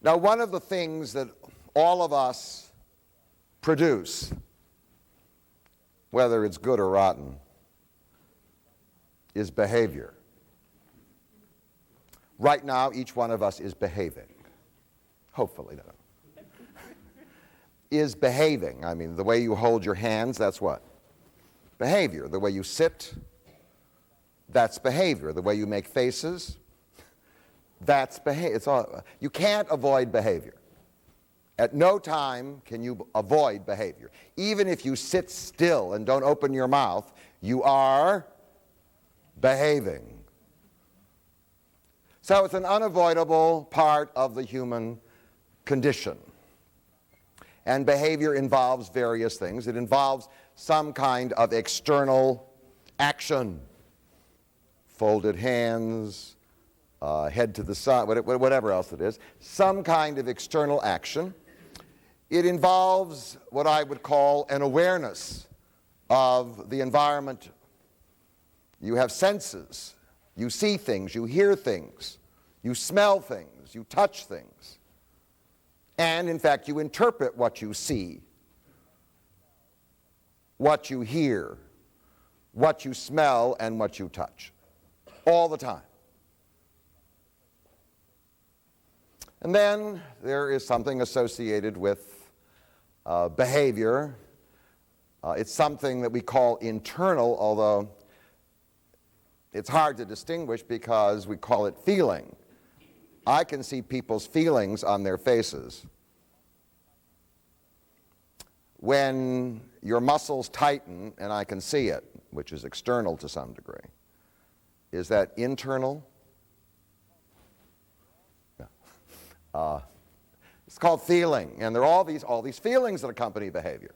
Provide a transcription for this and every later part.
Now, one of the things that all of us produce, whether it's good or rotten, is behavior. Right now, each one of us is behaving. Hopefully, no. Is behaving. I mean, the way you hold your hands, that's what? Behavior. The way you sit, that's behavior. The way you make faces, that's behavior. It's all, you can't avoid behavior. At no time can you avoid behavior. Even if you sit still and don't open your mouth, you are behaving. So it's an unavoidable part of the human condition. And behavior involves various things. It involves some kind of external action. Folded hands, head to the side, whatever else it is. Some kind of external action. It involves what I would call an awareness of the environment. You have senses. You see things, you hear things, you smell things, you touch things. And in fact, you interpret what you see, what you hear, what you smell, and what you touch, all the time. And then there is something associated with behavior. It's something that we call internal, although it's hard to distinguish because we call it feeling. I can see people's feelings on their faces. When your muscles tighten, and I can see it, which is external to some degree, is that internal? No. It's called feeling, and there are all these feelings that accompany behavior.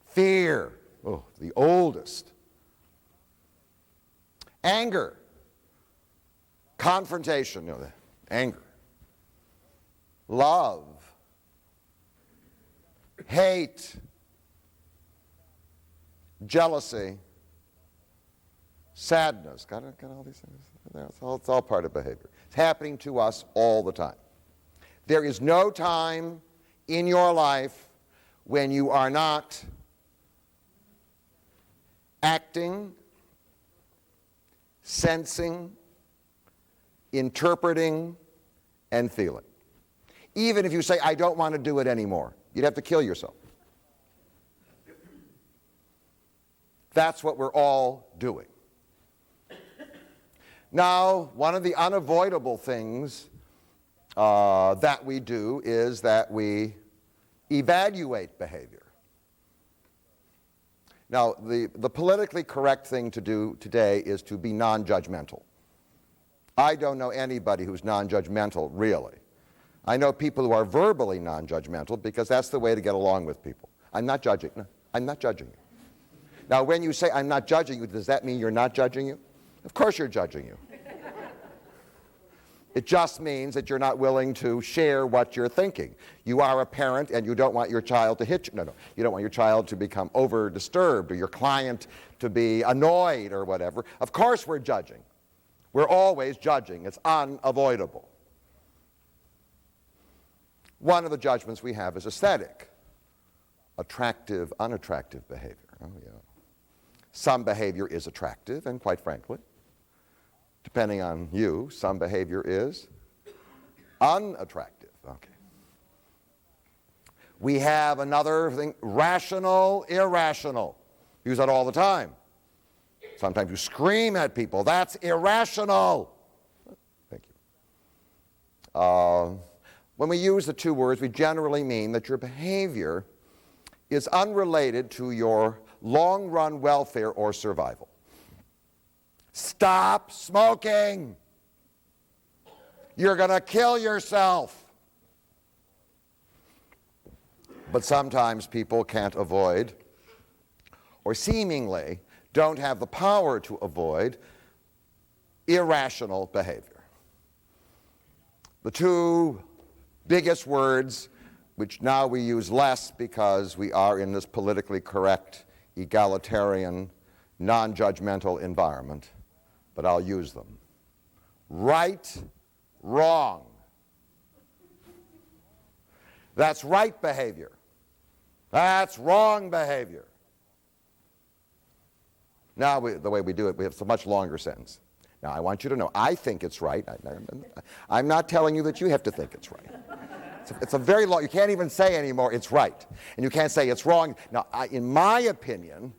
Fear, the oldest. Anger, confrontation, anger. Love, hate, jealousy, sadness. Got all these things? It's all part of behavior. It's happening to us all the time. There is no time in your life when you are not acting, sensing, interpreting, and feeling. Even if you say, I don't want to do it anymore, you'd have to kill yourself. That's what we're all doing. Now, one of the unavoidable things that we do is that we evaluate behavior. Now, the politically correct thing to do today is to be non-judgmental. I don't know anybody who's non-judgmental, really. I know people who are verbally non-judgmental because that's the way to get along with people. I'm not judging. No, I'm not judging you. Now, when you say I'm not judging you, does that mean you're not judging you? Of course you're judging you. It just means that you're not willing to share what you're thinking. You are a parent and you don't want your child to hit you. No, you don't want your child to become over-disturbed or your client to be annoyed or whatever. Of course we're judging. We're always judging. It's unavoidable. One of the judgments we have is aesthetic. Attractive, unattractive behavior. Oh, yeah. Some behavior is attractive, and quite frankly, depending on you, some behavior is unattractive. Okay. We have another thing, rational, irrational. Use that all the time. Sometimes you scream at people. That's irrational. Thank you. When we use the two words, we generally mean that your behavior is unrelated to your long-run welfare or survival. Stop smoking. You're going to kill yourself. But sometimes people can't avoid, or seemingly don't have the power to avoid, irrational behavior. The two biggest words, which now we use less because we are in this politically correct, egalitarian, non-judgmental environment, but I'll use them. Right, wrong. That's right behavior. That's wrong behavior. Now, the way we do it, we have a much longer sentence. Now, I want you to know, I think it's right. I'm not telling you that you have to think it's right. It's a very long, you can't even say anymore, it's right. And you can't say it's wrong. Now, in my opinion,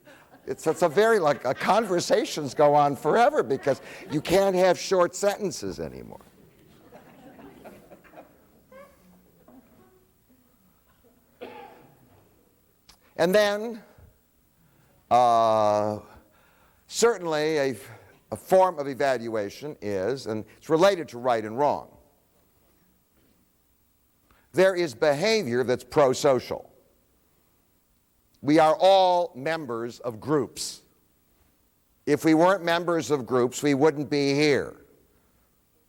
it's a very, conversations go on forever because you can't have short sentences anymore. And then, certainly a form of evaluation is, and it's related to right and wrong, there is behavior that's pro-social. We are all members of groups. If we weren't members of groups, we wouldn't be here.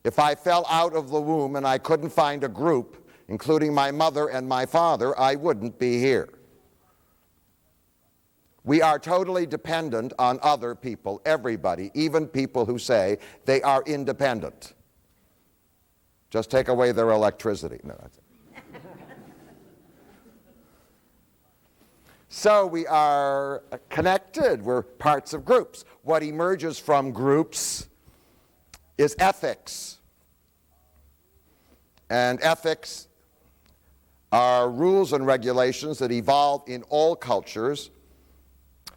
If I fell out of the womb and I couldn't find a group, including my mother and my father, I wouldn't be here. We are totally dependent on other people, everybody, even people who say they are independent. Just take away their electricity. No, that's it. So we are connected. We're parts of groups. What emerges from groups is ethics. And ethics are rules and regulations that evolve in all cultures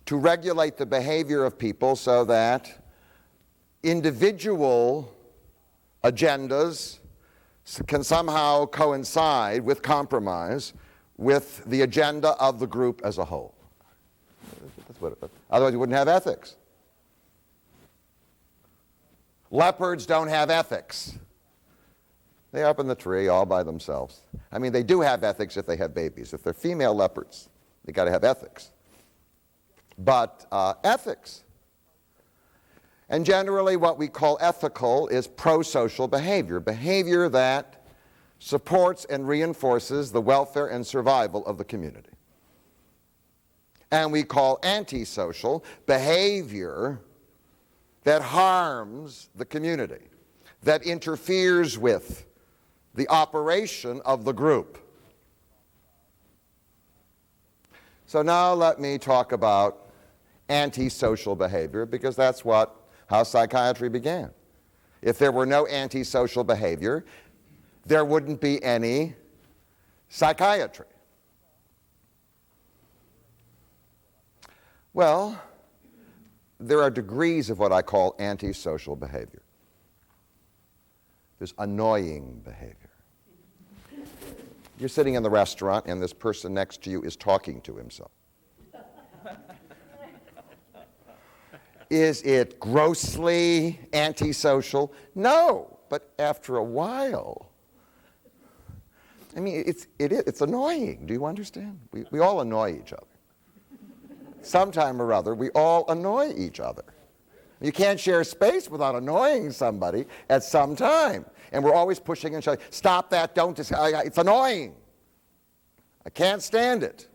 to regulate the behavior of people so that individual agendas can somehow coincide with compromise with the agenda of the group as a whole. That's what otherwise you wouldn't have ethics. Leopards don't have ethics. They're up in the tree all by themselves. I mean, they do have ethics if they have babies. If they're female leopards, they got to have ethics. But ethics, and generally what we call ethical is pro-social behavior, behavior that supports and reinforces the welfare and survival of the community. And we call antisocial behavior that harms the community, that interferes with the operation of the group. So now let me talk about antisocial behavior, because that's how psychiatry began. If there were no antisocial behavior, there wouldn't be any psychiatry. Well, there are degrees of what I call antisocial behavior. There's annoying behavior. You're sitting in the restaurant and this person next to you is talking to himself. Is it grossly antisocial? No, but after a while, I mean, it's annoying. Do you understand? We all annoy each other. Sometime or other, we all annoy each other. You can't share space without annoying somebody at some time. And we're always pushing and shouting, stop that, don't, it's annoying. I can't stand it.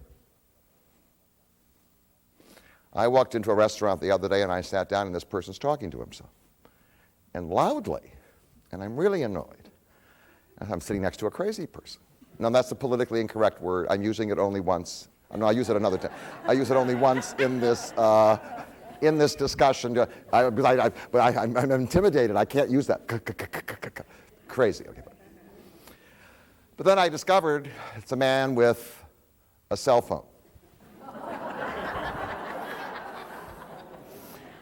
I walked into a restaurant the other day and I sat down and this person's talking to himself. And loudly. And I'm really annoyed. And I'm sitting next to a crazy person. Now that's a politically incorrect word. I'm using it only once. No, I use it another time. I use it only once in this discussion. But I'm intimidated. I can't use that. Crazy. Okay. But then I discovered it's a man with a cell phone.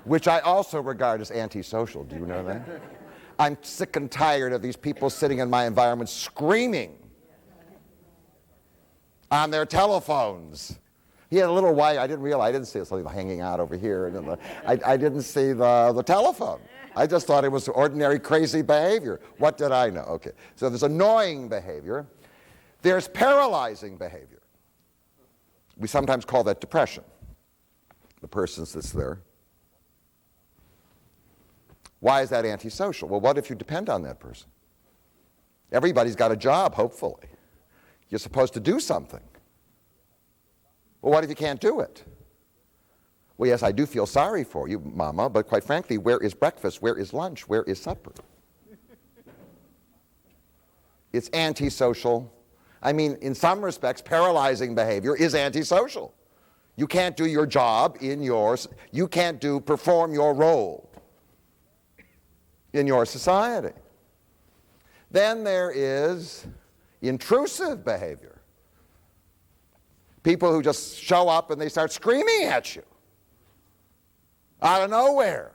Which I also regard as antisocial. Do you know that? I'm sick and tired of these people sitting in my environment screaming on their telephones. He had a little white, I didn't see something hanging out over here. And I didn't see the telephone. I just thought it was ordinary crazy behavior. What did I know? Okay, so there's annoying behavior. There's paralyzing behavior. We sometimes call that depression. The person sits there. Why is that antisocial? Well, what if you depend on that person? Everybody's got a job, hopefully. You're supposed to do something. Well, what if you can't do it? Well, yes, I do feel sorry for you, Mama, but quite frankly, where is breakfast? Where is lunch? Where is supper? It's antisocial. I mean, in some respects, paralyzing behavior is antisocial. You can't do your job you can't perform your role in your society. Then there is intrusive behavior. People who just show up and they start screaming at you out of nowhere.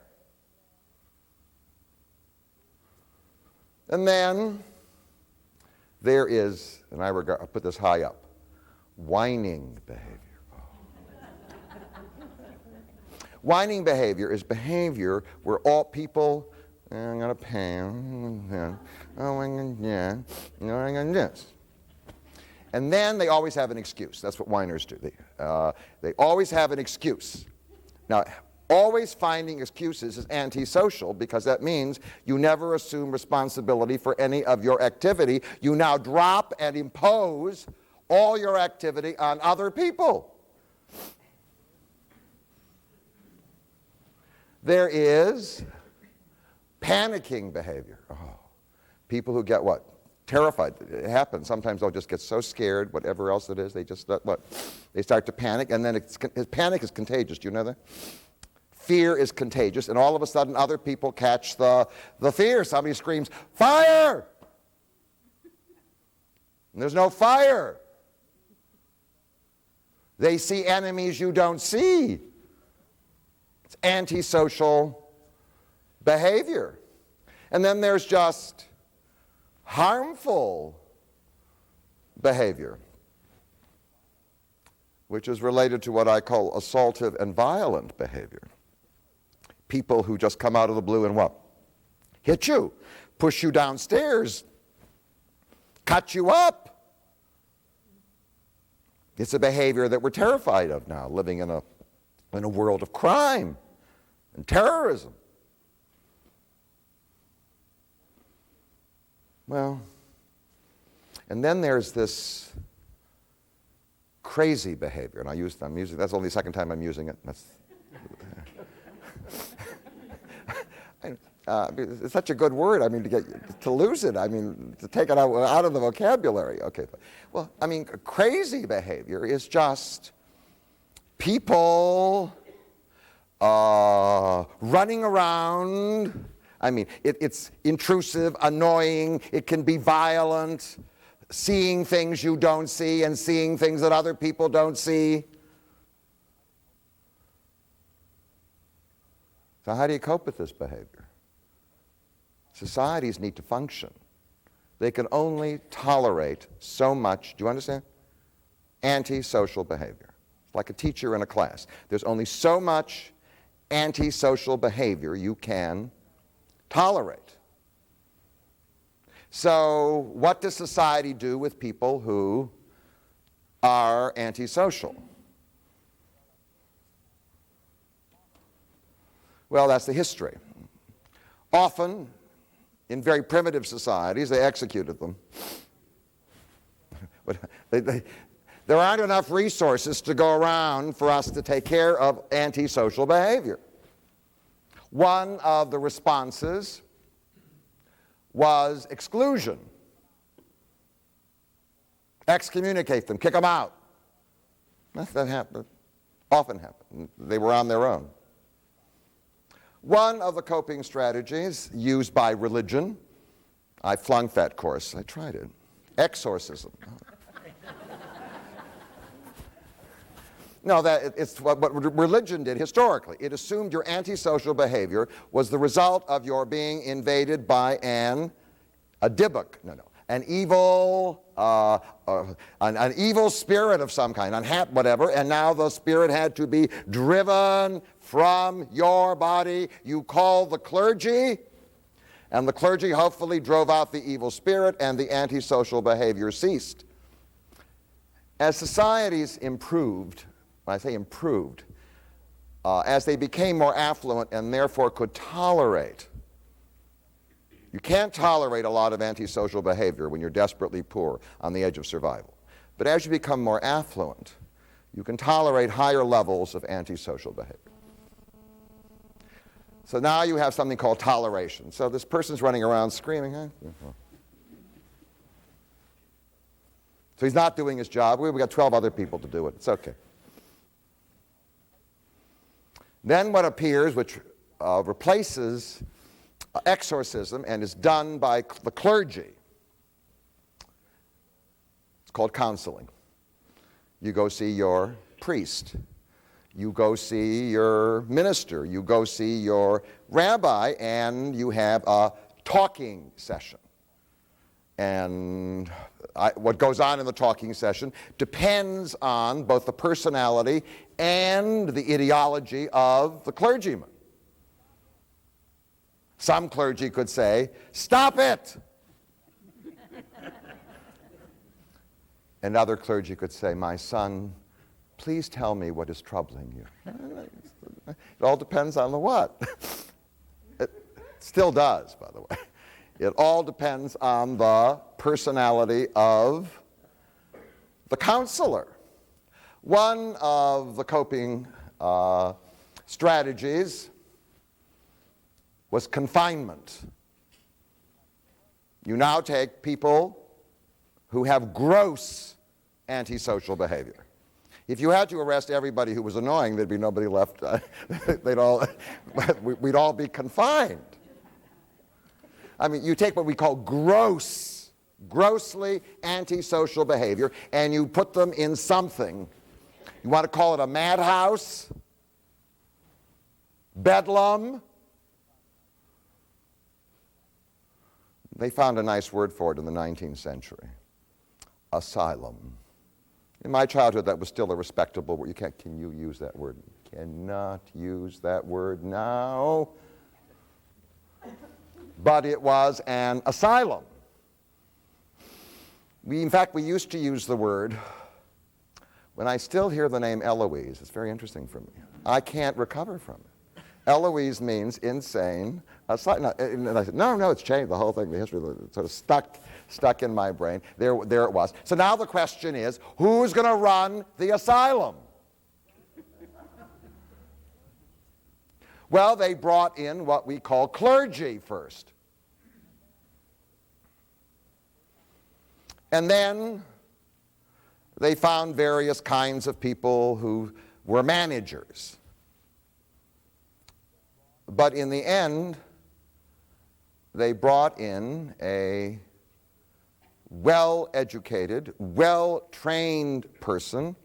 And then there is, and I put this high up, whining behavior. Whining behavior is behavior where all people, I'm going to pay, oh, I'm going to this. And then they always have an excuse. That's what whiners do. They always have an excuse. Now, always finding excuses is antisocial because that means you never assume responsibility for any of your activity. You now drop and impose all your activity on other people. There is panicking behavior. Oh, people who get what? Terrified. It happens. Sometimes they'll just get so scared, whatever else it is, they just, they start to panic, and then panic is contagious. Do you know that? Fear is contagious, and all of a sudden other people catch the fear. Somebody screams, fire! And there's no fire. They see enemies you don't see. It's antisocial behavior. And then there's just harmful behavior, which is related to what I call assaultive and violent behavior. People who just come out of the blue and what? Hit you, push you downstairs, cut you up. It's a behavior that we're terrified of now, living in a world of crime and terrorism. Well, and then there's this crazy behavior, and I'm using that's only the second time I'm using it. It's such a good word. I mean, to lose it. I mean, to take it out of the vocabulary. Okay, well, I mean, crazy behavior is just people running around. I mean, it's intrusive, annoying, it can be violent, seeing things you don't see and seeing things that other people don't see. So how do you cope with this behavior? Societies need to function. They can only tolerate so much, do you understand? Antisocial behavior. It's like a teacher in a class. There's only so much antisocial behavior you can tolerate. So what does society do with people who are antisocial? Well, that's the history. Often, in very primitive societies, they executed them. But there aren't enough resources to go around for us to take care of antisocial behavior. One of the responses was exclusion. Excommunicate them, kick them out. That happened, often happened. They were on their own. One of the coping strategies used by religion, I flunked that course, I tried it, exorcism. No, it's what religion did historically. It assumed your antisocial behavior was the result of your being invaded by an evil spirit of some kind, whatever, and now the spirit had to be driven from your body. You called the clergy, and the clergy hopefully drove out the evil spirit, and the antisocial behavior ceased. As societies improved, when I say improved, as they became more affluent and therefore could tolerate. You can't tolerate a lot of antisocial behavior when you're desperately poor on the edge of survival. But as you become more affluent, you can tolerate higher levels of antisocial behavior. So now you have something called toleration. So this person's running around screaming, huh? So he's not doing his job. We've got 12 other people to do it. It's okay. Then what appears, which replaces exorcism and is done by the clergy, it's called counseling. You go see your priest. You go see your minister. You go see your rabbi, and you have a talking session. And what goes on in the talking session depends on both the personality and the ideology of the clergyman. Some clergy could say, "Stop it!" And other clergy could say, "My son, please tell me what is troubling you." It all depends on the what. It still does, by the way. It all depends on the personality of the counselor. One of the coping strategies was confinement. You now take people who have gross antisocial behavior. If you had to arrest everybody who was annoying, there'd be nobody left. We'd all be confined. I mean, you take what we call grossly antisocial behavior, and you put them in something. You want to call it a madhouse, bedlam. They found a nice word for it in the 19th century. Asylum. In my childhood, that was still a respectable word. Can you use that word? You cannot use that word now. But it was an asylum. In fact, we used to use the word, when I still hear the name Eloise, it's very interesting for me. I can't recover from it. Eloise means insane. And I said, no, it's changed. The whole thing, the history, sort of stuck in my brain. There it was. So now the question is, who's going to run the asylum? Well, they brought in what we call clergy first. And then they found various kinds of people who were managers. But in the end, they brought in a well-educated, well-trained person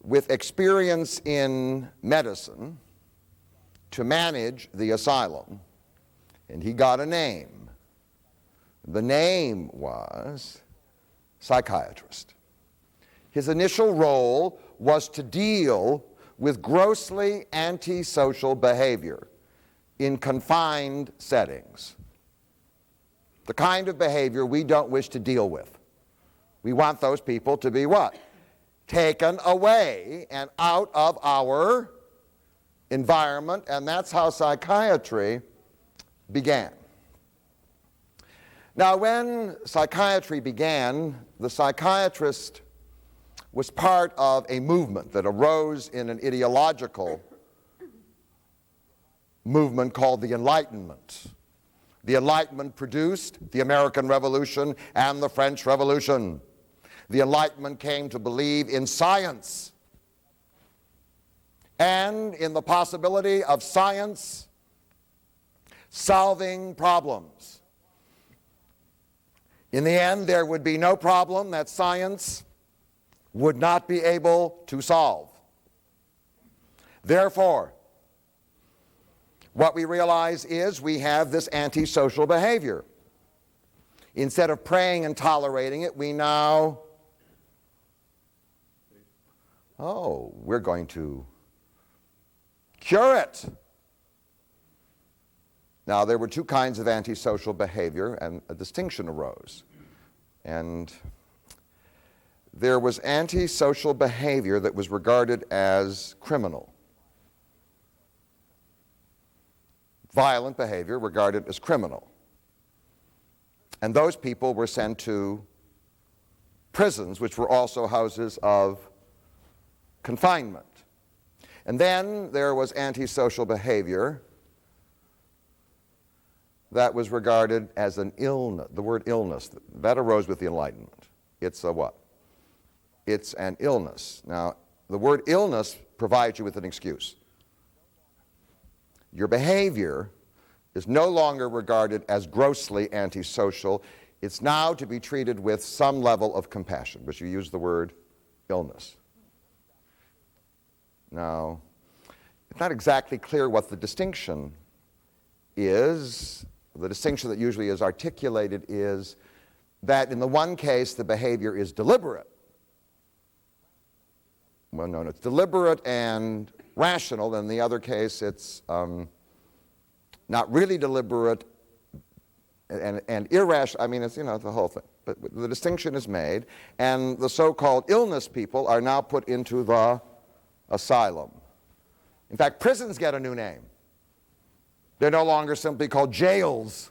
with experience in medicine to manage the asylum, and he got a name. The name was psychiatrist. His initial role was to deal with grossly antisocial behavior in confined settings. The kind of behavior we don't wish to deal with. We want those people to be what? Taken away and out of our environment, and that's how psychiatry began. Now, when psychiatry began, the psychiatrist was part of a movement that arose in an ideological movement called the Enlightenment. The Enlightenment produced the American Revolution and the French Revolution. The Enlightenment came to believe in science and in the possibility of science solving problems. In the end, there would be no problem that science would not be able to solve. Therefore, what we realize is we have this antisocial behavior. Instead of praying and tolerating it, we now, we're going to cure it. Now, there were two kinds of antisocial behavior, and a distinction arose. And there was antisocial behavior that was regarded as criminal. Violent behavior regarded as criminal. And those people were sent to prisons, which were also houses of confinement. And then there was antisocial behavior that was regarded as an illness. The word illness, that arose with the Enlightenment. It's a what? It's an illness. Now, the word illness provides you with an excuse. Your behavior is no longer regarded as grossly antisocial. It's now to be treated with some level of compassion, but you use the word illness. Now, it's not exactly clear what the distinction is. The distinction that usually is articulated is that in the one case the behavior is deliberate. Well, no, it's deliberate and rational. In the other case, it's not really deliberate and irrational. I mean, it's, the whole thing. But the distinction is made, and the so-called illness people are now put into the asylum. In fact, prisons get a new name. They're no longer simply called jails.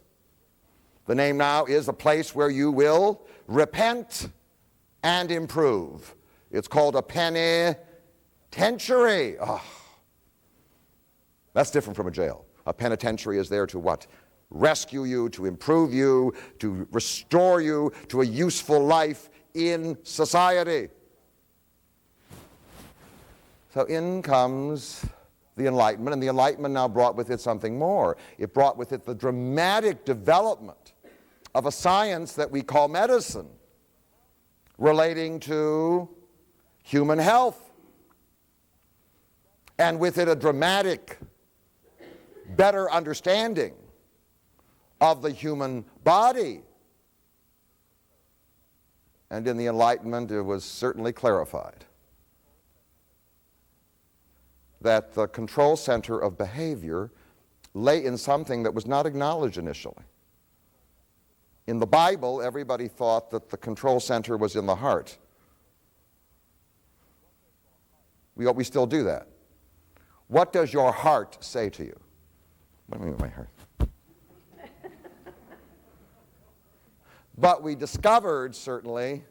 The name now is a place where you will repent and improve. It's called a penitentiary. Oh, that's different from a jail. A penitentiary is there to what? Rescue you, to improve you, to restore you to a useful life in society. So in comes the Enlightenment, and the Enlightenment now brought with it something more. It brought with it the dramatic development of a science that we call medicine, relating to human health, and with it a dramatic, better understanding of the human body. And in the Enlightenment, it was certainly clarified that the control center of behavior lay in something that was not acknowledged initially. In the Bible, everybody thought that the control center was in the heart. We still do that. What does your heart say to you? What do I mean by my heart? But we discovered, certainly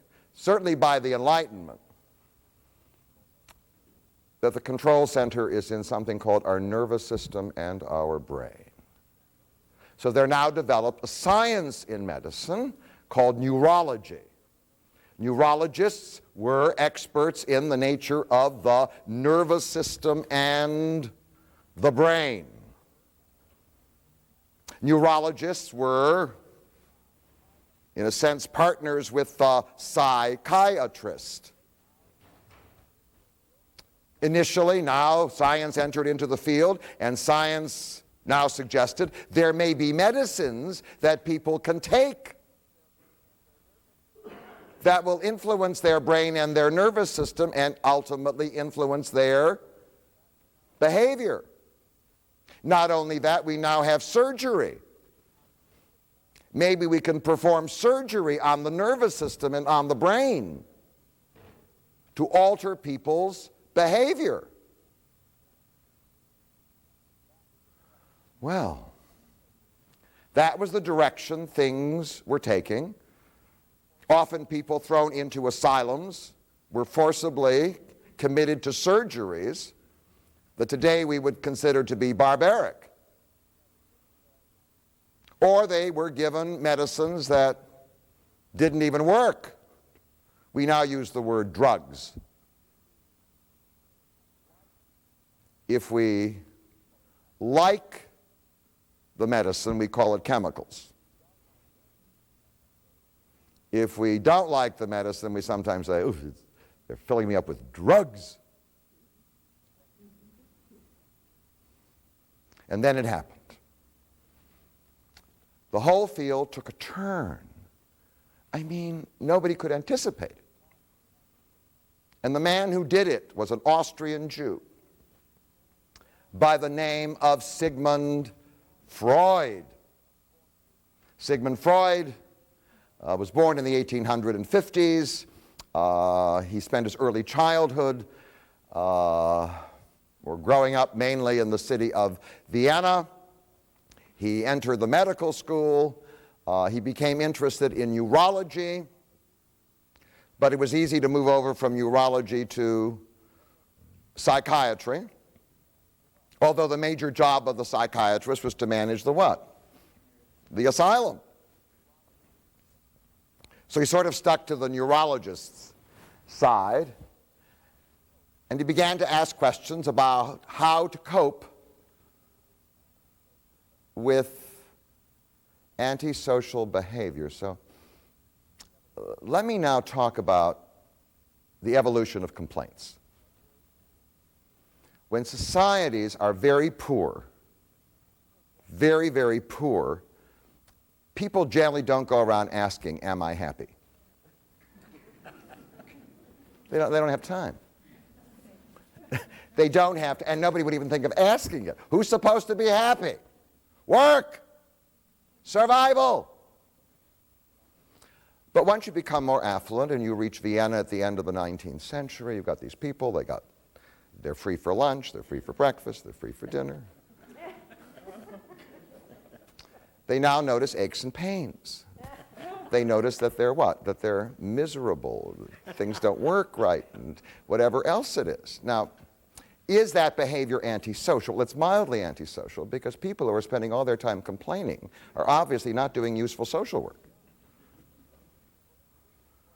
by the Enlightenment, that the control center is in something called our nervous system and our brain. So there now developed a science in medicine called neurology. Neurologists were experts in the nature of the nervous system and the brain. Neurologists were, in a sense, partners with the psychiatrist. Initially, now science entered into the field, and science now suggested there may be medicines that people can take that will influence their brain and their nervous system and ultimately influence their behavior. Not only that, we now have surgery. Maybe we can perform surgery on the nervous system and on the brain to alter people's behavior. Well, that was the direction things were taking. Often people thrown into asylums were forcibly committed to surgeries that today we would consider to be barbaric. Or they were given medicines that didn't even work. We now use the word drugs. If we like the medicine, we call it chemicals. If we don't like the medicine, we sometimes say, "Ooh, they're filling me up with drugs." And then it happened. The whole field took a turn. I mean, nobody could anticipate it. And the man who did it was an Austrian Jew by the name of Sigmund Freud. Sigmund Freud was born in the 1850s. He spent his early childhood growing up mainly in the city of Vienna. He entered the medical school. He became interested in neurology, but it was easy to move over from neurology to psychiatry, although the major job of the psychiatrist was to manage the what? The asylum. So he sort of stuck to the neurologist's side, and he began to ask questions about how to cope with antisocial behavior. So let me now talk about the evolution of complaints. When societies are very poor, very, very poor, people generally don't go around asking, am I happy? They don't have time. They don't have to, and nobody would even think of asking it. Who's supposed to be happy? Work, survival. But once you become more affluent and you reach Vienna at the end of the 19th century, you've got these people, they're free for lunch, they're free for breakfast, they're free for dinner. They now notice aches and pains. They notice that they're what? That they're miserable, things don't work right, and whatever else it is. Now, is that behavior antisocial? It's mildly antisocial because people who are spending all their time complaining are obviously not doing useful social work.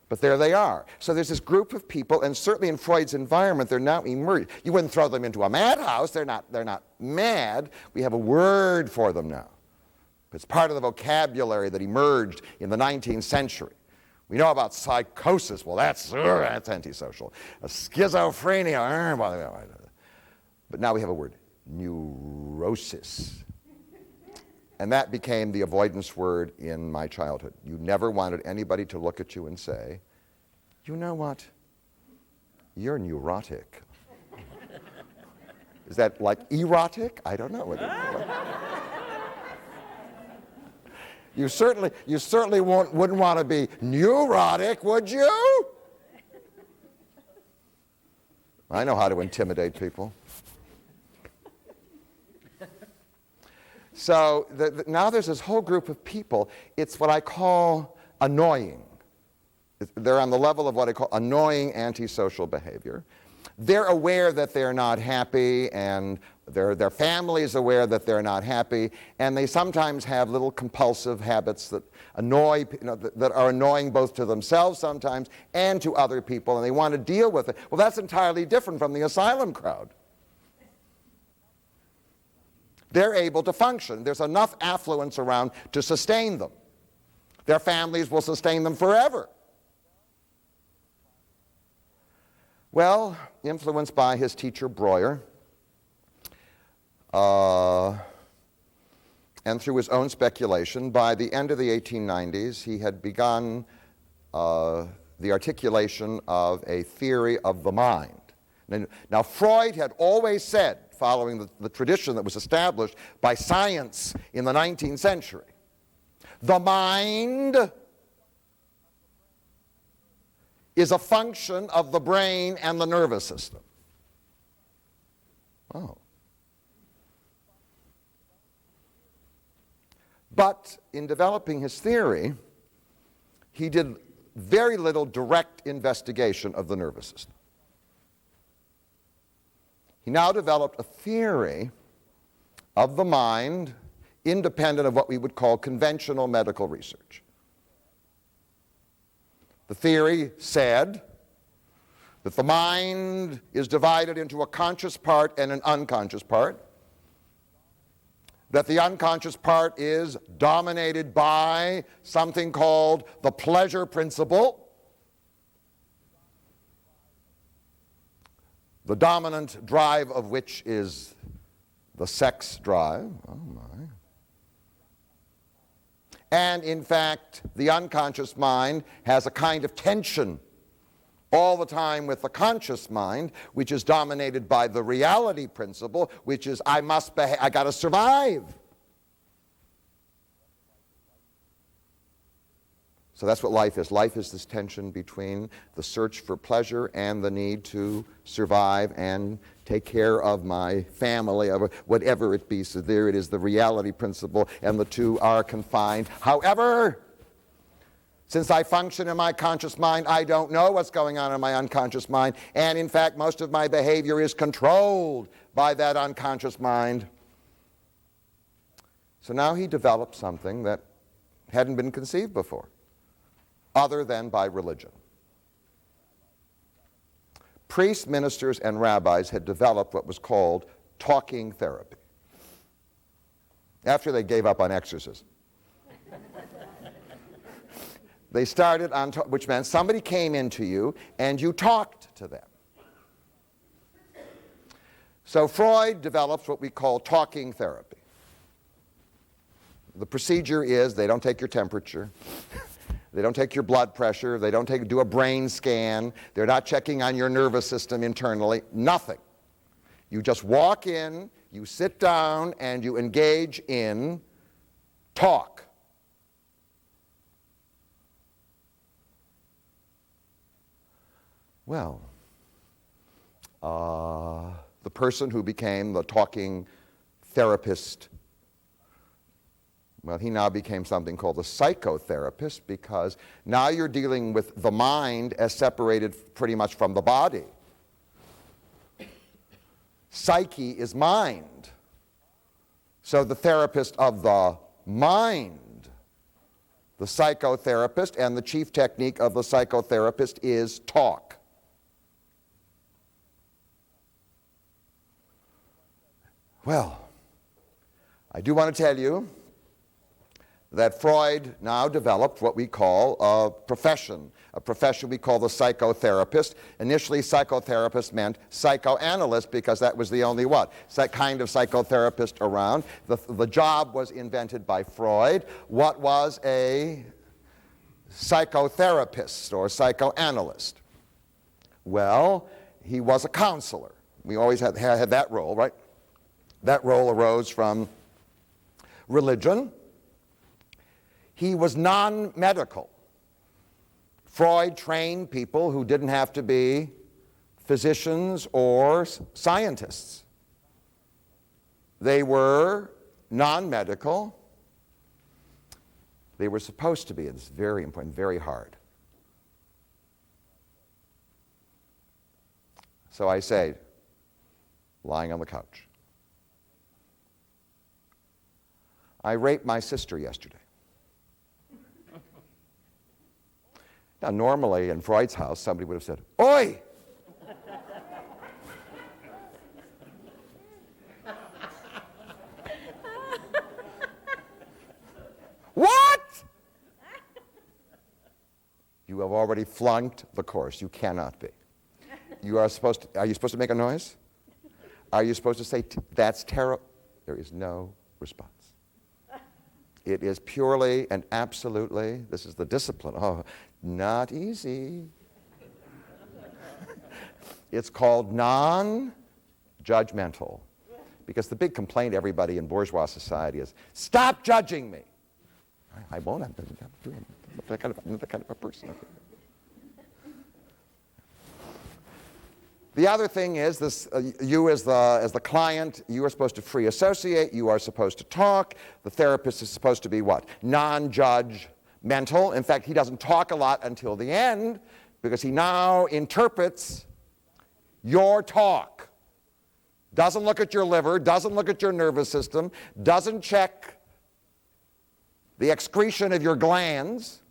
But there they are. So there's this group of people, and certainly in Freud's environment, they're now emerged. You wouldn't throw them into a madhouse. They're not mad. We have a word for them now. It's part of the vocabulary that emerged in the 19th century. We know about psychosis. Well, that's antisocial. Schizophrenia. But now we have a word, neurosis. And that became the avoidance word in my childhood. You never wanted anybody to look at you and say, you know what? You're neurotic. Is that like erotic? I don't know. You certainly wouldn't want to be neurotic, would you? I know how to intimidate people. So now there's this whole group of people. It's what I call annoying. They're on the level of what I call annoying antisocial behavior. They're aware that they're not happy, and their family is aware that they're not happy, and they sometimes have little compulsive habits that that are annoying both to themselves sometimes and to other people, and they want to deal with it. Well, that's entirely different from the asylum crowd. They're able to function. There's enough affluence around to sustain them. Their families will sustain them forever. Well, influenced by his teacher Breuer, and through his own speculation, by the end of the 1890s, he had begun the articulation of a theory of the mind. Now, Freud had always said, following the tradition that was established by science in the 19th century, the mind is a function of the brain and the nervous system. Oh. But in developing his theory, he did very little direct investigation of the nervous system. He now developed a theory of the mind independent of what we would call conventional medical research. The theory said that the mind is divided into a conscious part and an unconscious part, that the unconscious part is dominated by something called the pleasure principle, the dominant drive of which is the sex drive. Oh my. And in fact, the unconscious mind has a kind of tension all the time with the conscious mind, which is dominated by the reality principle, which is I got to survive. So that's what life is. Life is this tension between the search for pleasure and the need to survive and take care of my family, or whatever it be. So there it is, the reality principle, and the two are confined. However, since I function in my conscious mind, I don't know what's going on in my unconscious mind, and in fact, most of my behavior is controlled by that unconscious mind. So now he developed something that hadn't been conceived before. other than by religion. Priests, ministers, and rabbis had developed what was called talking therapy after they gave up on exorcism. They started on, which meant somebody came into you and you talked to them. So Freud develops what we call talking therapy. The procedure is they don't take your temperature, they don't take your blood pressure, they don't do a brain scan, they're not checking on your nervous system internally, nothing. You just walk in, you sit down, and you engage in talk. Well, the person who became the talking therapist, well, he now became something called a psychotherapist, because now you're dealing with the mind as separated pretty much from the body. Psyche is mind. So the therapist of the mind, the psychotherapist, and the chief technique of the psychotherapist is talk. Well, I do want to tell you that Freud now developed what we call a profession we call the psychotherapist. Initially, psychotherapist meant psychoanalyst, because that was the only kind of psychotherapist around. The job was invented by Freud. What was a psychotherapist or psychoanalyst? Well, he was a counselor. We always had that role, right? That role arose from religion. He was non-medical. Freud trained people who didn't have to be physicians or scientists. They were non-medical. They were supposed to be, and it's very important, very hard. So I say, lying on the couch, I raped my sister yesterday. Now, normally in Freud's house, somebody would have said, "Oi!" What? You have already flunked the course. You cannot be. Are you supposed to make a noise? Are you supposed to say, "That's terrible"? There is no response. It is purely and absolutely, this is the discipline. Oh, not easy. It's called non-judgmental. Because the big complaint everybody in bourgeois society is, stop judging me. I won't. I'm that kind of a person. The other thing is this: you as the client, you are supposed to free associate. You are supposed to talk. The therapist is supposed to be what? Non-judgmental. In fact, he doesn't talk a lot until the end, because he now interprets your talk. Doesn't look at your liver. Doesn't look at your nervous system. Doesn't check the excretion of your glands.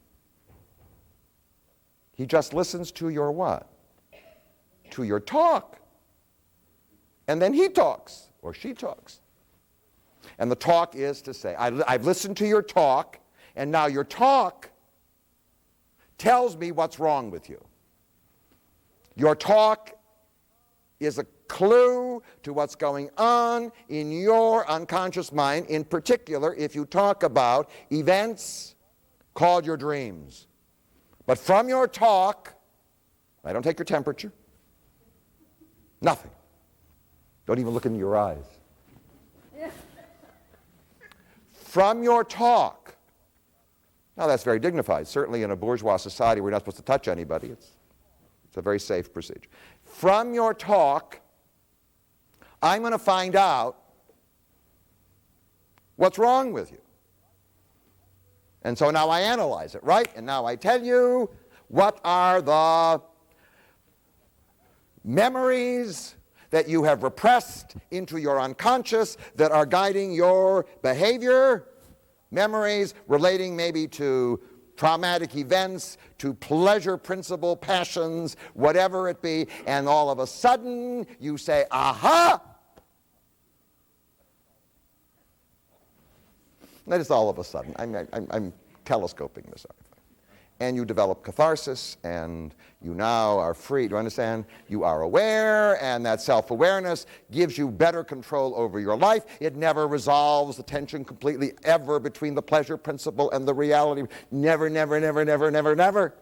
He just listens to your what? To your talk. And then he talks, or she talks. And the talk is to say, I've listened to your talk, and now your talk tells me what's wrong with you. Your talk is a clue to what's going on in your unconscious mind, in particular if you talk about events called your dreams. But from your talk, I don't take your temperature. Nothing. Don't even look in your eyes. From your talk. Now that's very dignified. Certainly in a bourgeois society we're not supposed to touch anybody. It's a very safe procedure. From your talk, I'm going to find out what's wrong with you. And so now I analyze it, right? And now I tell you what are the memories that you have repressed into your unconscious that are guiding your behavior. Memories relating maybe to traumatic events, to pleasure principle, passions, whatever it be, and all of a sudden you say, aha! That is all of a sudden. I'm telescoping this sort of thing. And you develop catharsis, and you now are free. Do you understand? You are aware, and that self-awareness gives you better control over your life. It never resolves the tension completely ever between the pleasure principle and the reality. Never, never, never, never, never, never.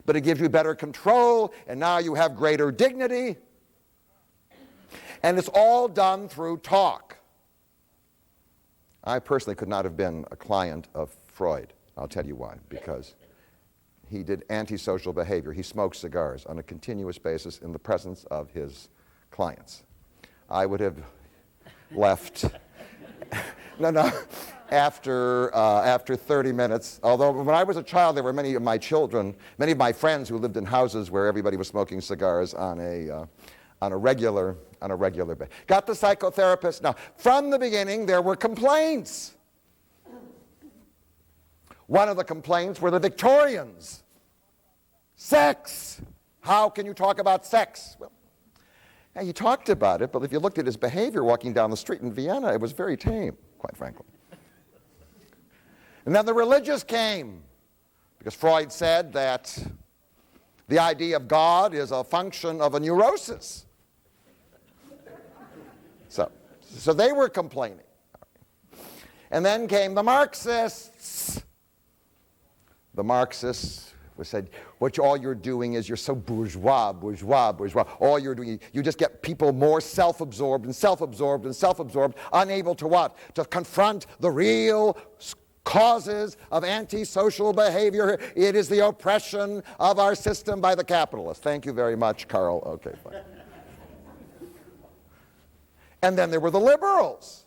But it gives you better control, and now you have greater dignity. And it's all done through talk. I personally could not have been a client of Freud. I'll tell you why. Because he did antisocial behavior. He smoked cigars on a continuous basis in the presence of his clients. I would have left, after 30 minutes. Although when I was a child, there were many of my friends who lived in houses where everybody was smoking cigars on a regular basis. Got the psychotherapist. Now, from the beginning, there were complaints. One of the complaints were the Victorians. Sex. How can you talk about sex? Well, yeah, he talked about it, but if you looked at his behavior walking down the street in Vienna, it was very tame, quite frankly. And then the religious came, because Freud said that the idea of God is a function of a neurosis. So they were complaining. And then came the Marxists. The Marxists said, all you're doing is you're so bourgeois. All you're doing, you just get people more self-absorbed, unable to what? To confront the real causes of antisocial behavior. It is the oppression of our system by the capitalists. Thank you very much, Carl. Okay, fine. And then there were the liberals.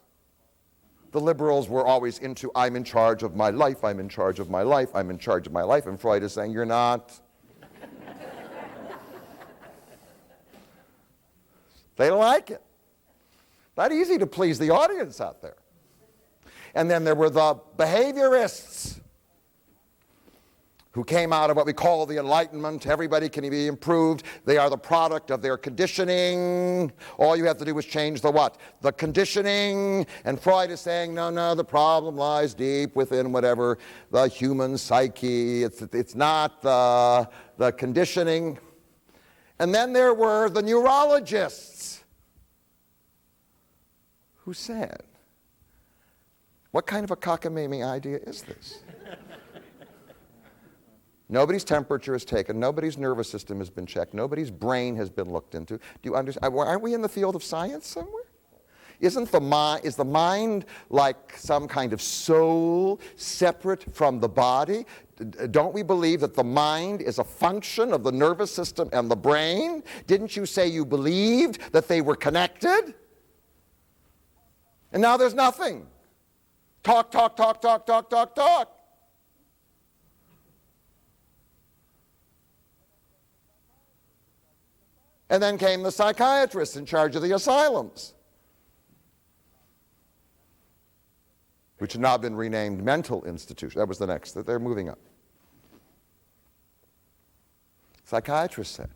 The liberals were always into, I'm in charge of my life, I'm in charge of my life, I'm in charge of my life. And Freud is saying, you're not. They don't like it. Not easy to please the audience out there. And then there were the behaviorists who came out of what we call the Enlightenment. Everybody can be improved. They are the product of their conditioning. All you have to do is change the what? The conditioning. And Freud is saying, no, the problem lies deep within whatever the human psyche. It's not the conditioning. And then there were the neurologists who said, what kind of a cockamamie idea is this? Nobody's temperature is taken. Nobody's nervous system has been checked. Nobody's brain has been looked into. Do you understand? Aren't we in the field of science somewhere? Is the mind like some kind of soul separate from the body? Don't we believe that the mind is a function of the nervous system and the brain? Didn't you say you believed that they were connected? And now there's nothing. Talk. And then came the psychiatrists in charge of the asylums, which have now been renamed mental institutions. That was the next. They're moving up. Psychiatrists said,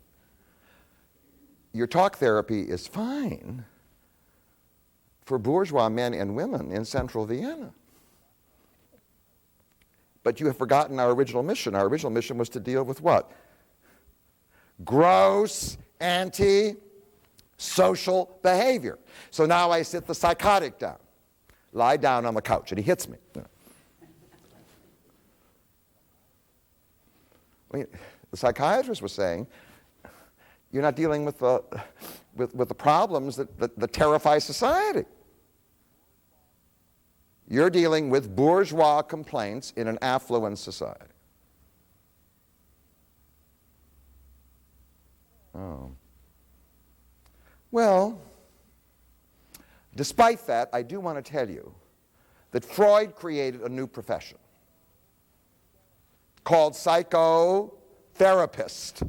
your talk therapy is fine for bourgeois men and women in central Vienna. But you have forgotten our original mission. Our original mission was to deal with what? Gross anti-social behavior. So now I sit the psychotic down, lie down on the couch, and he hits me. The psychiatrist was saying, you're not dealing with the problems that terrify society. You're dealing with bourgeois complaints in an affluent society. Oh. Well, despite that, I do want to tell you that Freud created a new profession called psychotherapist.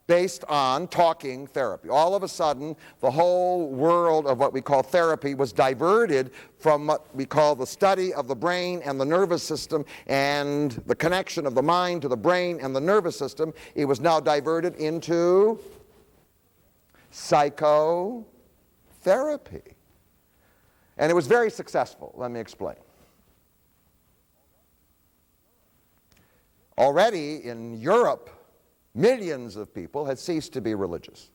based on talking therapy. All of a sudden, the whole world of what we call therapy was diverted from what we call the study of the brain and the nervous system and the connection of the mind to the brain and the nervous system. It was now diverted into psychotherapy. And it was very successful. Let me explain. Already in Europe, millions of people had ceased to be religious.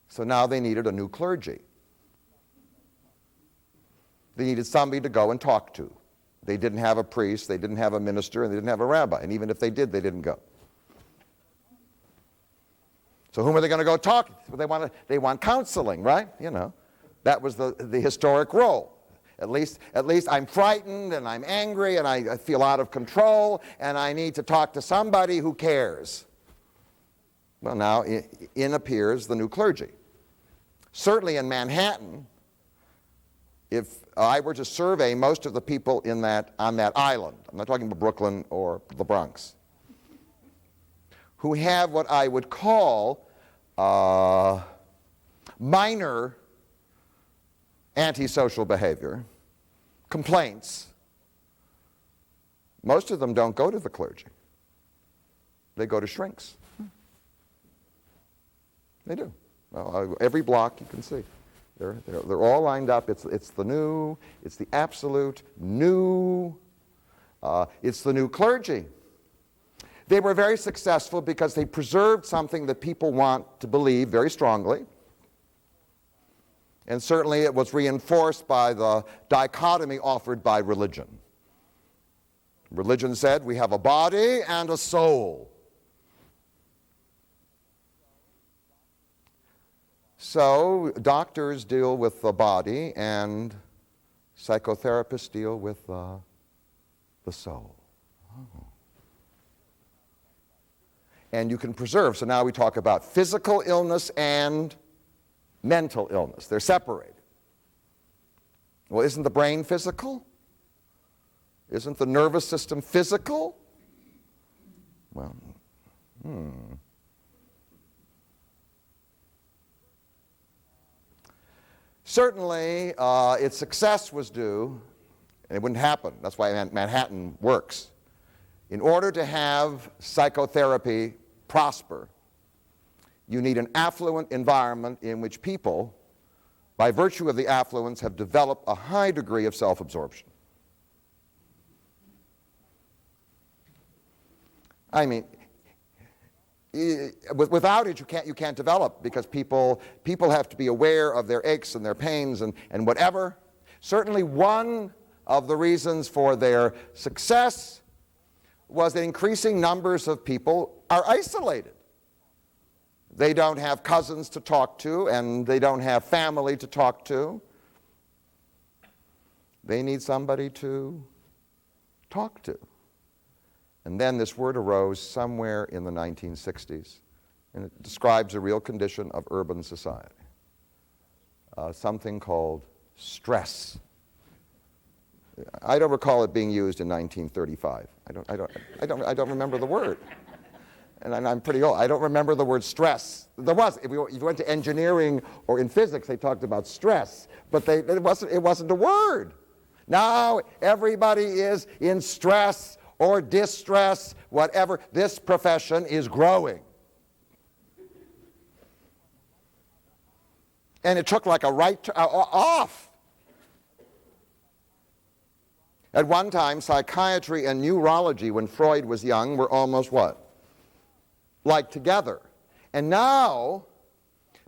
So now they needed a new clergy. They needed somebody to go and talk to. They didn't have a priest, they didn't have a minister, and they didn't have a rabbi. And even if they did, they didn't go. So whom are they going to go talk to? They want counseling, right? You know, that was the historic role. At least I'm frightened and I'm angry and I feel out of control and I need to talk to somebody who cares. Well, now in appears the new clergy. Certainly in Manhattan, if I were to survey most of the people on that island, I'm not talking about Brooklyn or the Bronx, who have what I would call minor antisocial behavior, complaints, most of them don't go to the clergy. They go to shrinks. They do. Well, every block you can see. They're all lined up. It's the new, it's the absolute new, it's the new clergy. They were very successful because they preserved something that people want to believe very strongly. And certainly it was reinforced by the dichotomy offered by religion. Religion said we have a body and a soul. So doctors deal with the body and psychotherapists deal with the soul. Oh. And you can preserve. So now we talk about physical illness and mental illness. They're separated. Well, isn't the brain physical? Isn't the nervous system physical? Well, Certainly, its success was due, and it wouldn't happen. That's why Manhattan works. In order to have psychotherapy prosper, you need an affluent environment in which people, by virtue of the affluence, have developed a high degree of self-absorption. I mean, without it, you can't develop, because people have to be aware of their aches and their pains and whatever. Certainly one of the reasons for their success was that increasing numbers of people are isolated. They don't have cousins to talk to, and they don't have family to talk to. They need somebody to talk to. And then this word arose somewhere in the 1960s, and it describes a real condition of urban society, something called stress. I don't recall it being used in 1935. I don't remember the word. And I'm pretty old. I don't remember the word stress. There was, if you went to engineering or in physics, they talked about stress, but it wasn't a word. Now everybody is in stress or distress, whatever. This profession is growing. And it took like a right off. At one time, psychiatry and neurology, when Freud was young, were almost what? Like together. And now,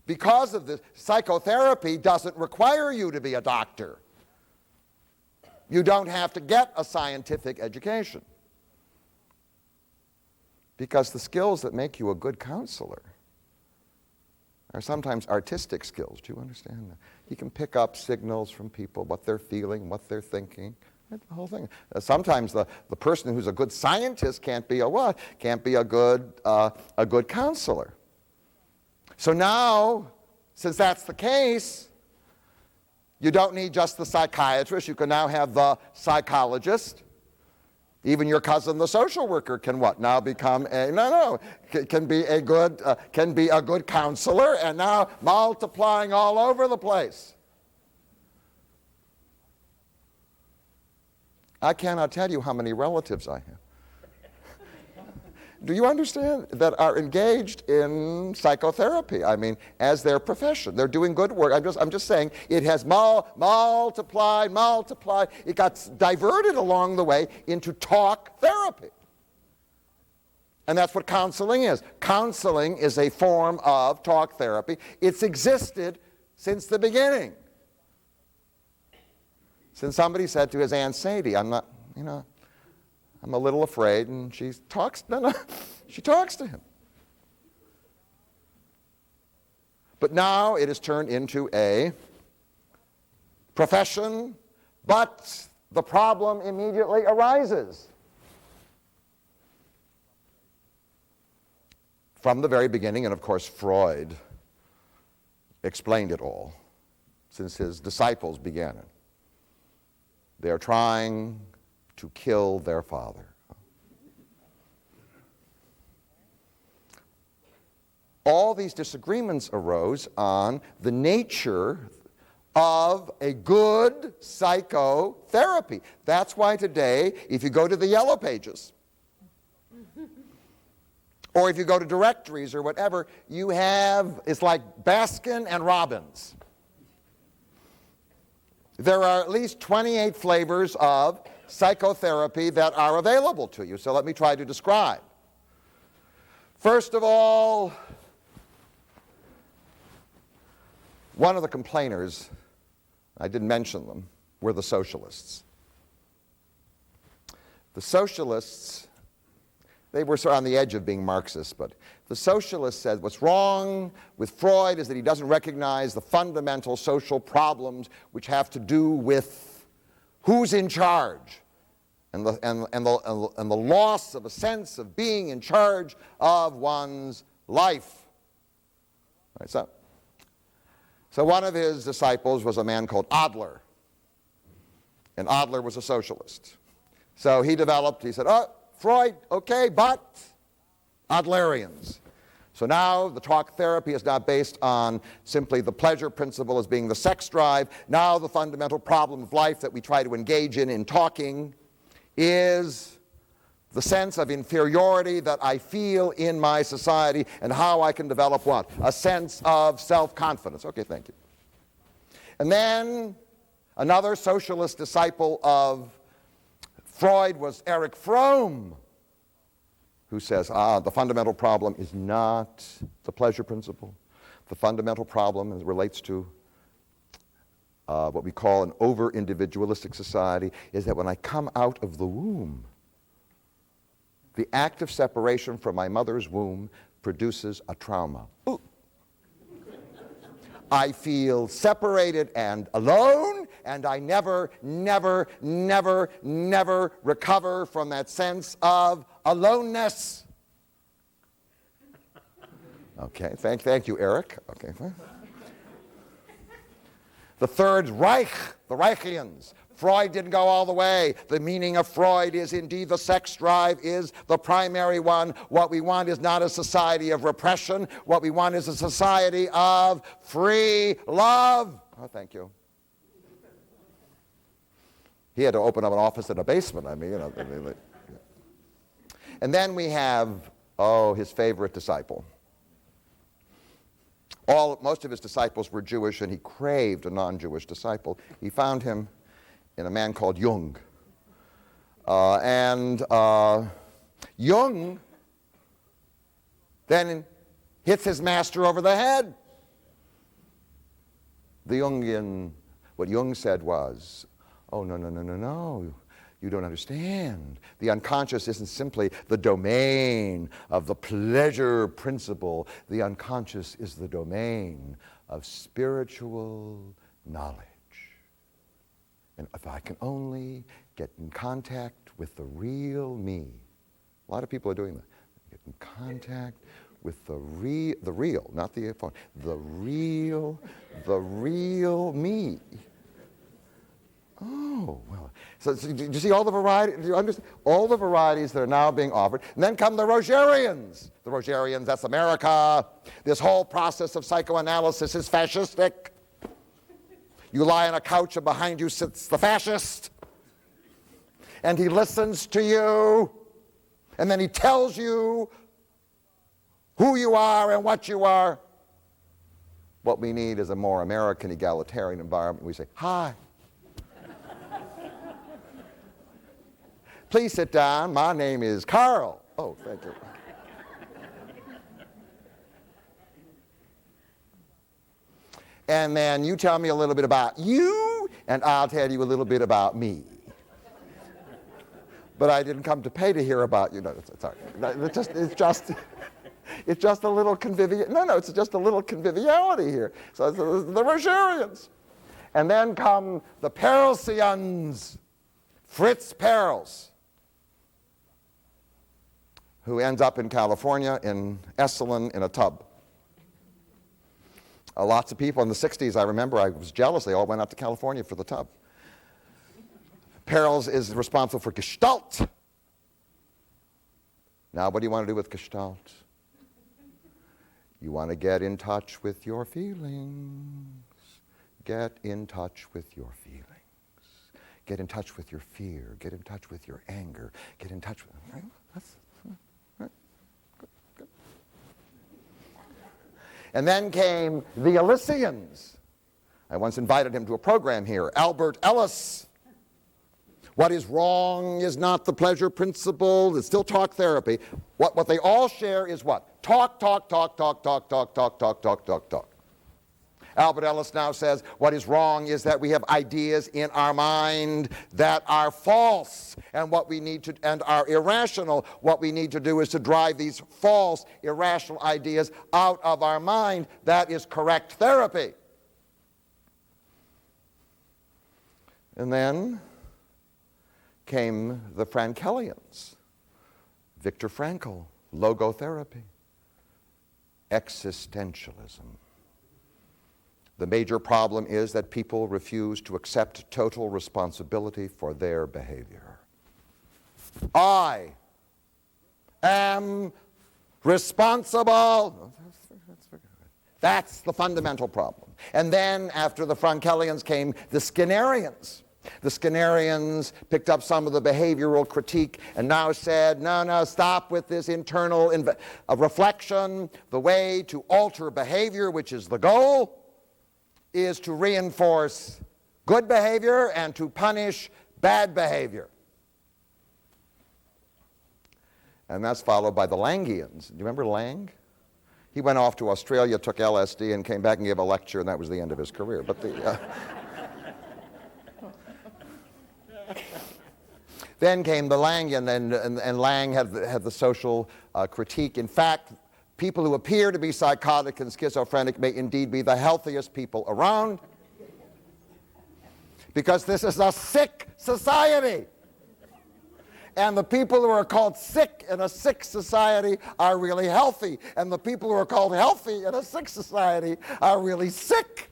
because of this, psychotherapy doesn't require you to be a doctor. You don't have to get a scientific education. Because the skills that make you a good counselor are sometimes artistic skills. Do you understand that? You can pick up signals from people, what they're feeling, what they're thinking. The whole thing. Sometimes the person who's a good scientist can't be a what? Can't be a good counselor. So now, since that's the case, you don't need just the psychiatrist. You can now have the psychologist. Even your cousin, the social worker, can what? Now become can be a good counselor, and now multiplying all over the place. I cannot tell you how many relatives I have. Do you understand? That are engaged in psychotherapy. I mean, as their profession. They're doing good work. I'm just saying it has multiplied. It got diverted along the way into talk therapy. And that's what counseling is. Counseling is a form of talk therapy. It's existed since the beginning. Since somebody said to his Aunt Sadie, I'm a little afraid, and she talks to him. But now it has turned into a profession, but the problem immediately arises. From the very beginning, and of course Freud explained it all, since his disciples began it. They're trying to kill their father. All these disagreements arose on the nature of a good psychotherapy. That's why today, if you go to the Yellow Pages, or if you go to directories or whatever, you have, it's like Baskin and Robbins. There are at least 28 flavors of psychotherapy that are available to you. So let me try to describe. First of all, one of the complainers, I didn't mention them, were the socialists. The socialists, they were sort of on the edge of being Marxists, but the socialists said what's wrong with Freud is that he doesn't recognize the fundamental social problems which have to do with who's in charge and the loss of a sense of being in charge of one's life. All right, so one of his disciples was a man called Adler, and Adler was a socialist. So he said, Freud, okay, but Adlerians. So now the talk therapy is not based on simply the pleasure principle as being the sex drive. Now the fundamental problem of life that we try to engage in talking is the sense of inferiority that I feel in my society and how I can develop what? A sense of self-confidence. Okay, thank you. And then another socialist disciple of Freud was Erich Fromm, who says, the fundamental problem is not the pleasure principle. The fundamental problem relates to what we call an over-individualistic society, is that when I come out of the womb, the act of separation from my mother's womb produces a trauma. Ooh. I feel separated and alone, and I never recover from that sense of aloneness. Okay, thank you, Eric. Okay. The Third Reich, the Reichians. Freud didn't go all the way. The meaning of Freud is indeed the sex drive is the primary one. What we want is not a society of repression. What we want is a society of free love. Oh, thank you. He had to open up an office in a basement. I mean, And then we have, his favorite disciple. Most of his disciples were Jewish, and he craved a non-Jewish disciple. He found him in a man called Jung. Jung then hits his master over the head. What Jung said was, no. You don't understand. The unconscious isn't simply the domain of the pleasure principle. The unconscious is the domain of spiritual knowledge. And if I can only get in contact with the real me, a lot of people are doing that. Get in contact with the real, not the phone, the real me. Oh, well. So do you see all the variety? Do you understand all the varieties that are now being offered? And then come the Rogerians. The Rogerians, that's America. This whole process of psychoanalysis is fascistic. You lie on a couch and behind you sits the fascist. And he listens to you. And then he tells you who you are and what you are. What we need is a more American egalitarian environment. We say, hi. Please sit down. My name is Carl. Oh, thank you. And then you tell me a little bit about you, and I'll tell you a little bit about me. But I didn't come to pay to hear about you. No, sorry. It's just a little conviviality. No, it's just a little conviviality here. So it's the Rogerians. And then come the Perelsians. Fritz Perls, who ends up in California, in Esalen, in a tub. Lots of people in the 60s, I remember, I was jealous, they all went out to California for the tub. Perls is responsible for Gestalt. Now, what do you want to do with Gestalt? You want to get in touch with your feelings. Get in touch with your feelings. Get in touch with your fear. Get in touch with your anger. Get in touch with... Right? Right? Good. And then came the Elysians. I once invited him to a program here. Albert Ellis. What is wrong is not the pleasure principle. It's still talk therapy. What they all share is what? Talk. Albert Ellis now says what is wrong is that we have ideas in our mind that are false and are irrational. What we need to do is to drive these false, irrational ideas out of our mind. That is correct therapy. And then came the Frankelians. Viktor Frankl, logotherapy, existentialism. The major problem is that people refuse to accept total responsibility for their behavior. I am responsible. That's the fundamental problem. And then after the Frankelians came the Skinnerians. The Skinnerians picked up some of the behavioral critique and now said, no, stop with this internal reflection. The way to alter behavior, which is the goal, is to reinforce good behavior and to punish bad behavior. And that's followed by the Langians. Do you remember Lang? He went off to Australia, took LSD, and came back and gave a lecture, and that was the end of his career. But then came the Langian, and Lang had the social critique. In fact, people who appear to be psychotic and schizophrenic may indeed be the healthiest people around, because this is a sick society. And the people who are called sick in a sick society are really healthy. And the people who are called healthy in a sick society are really sick.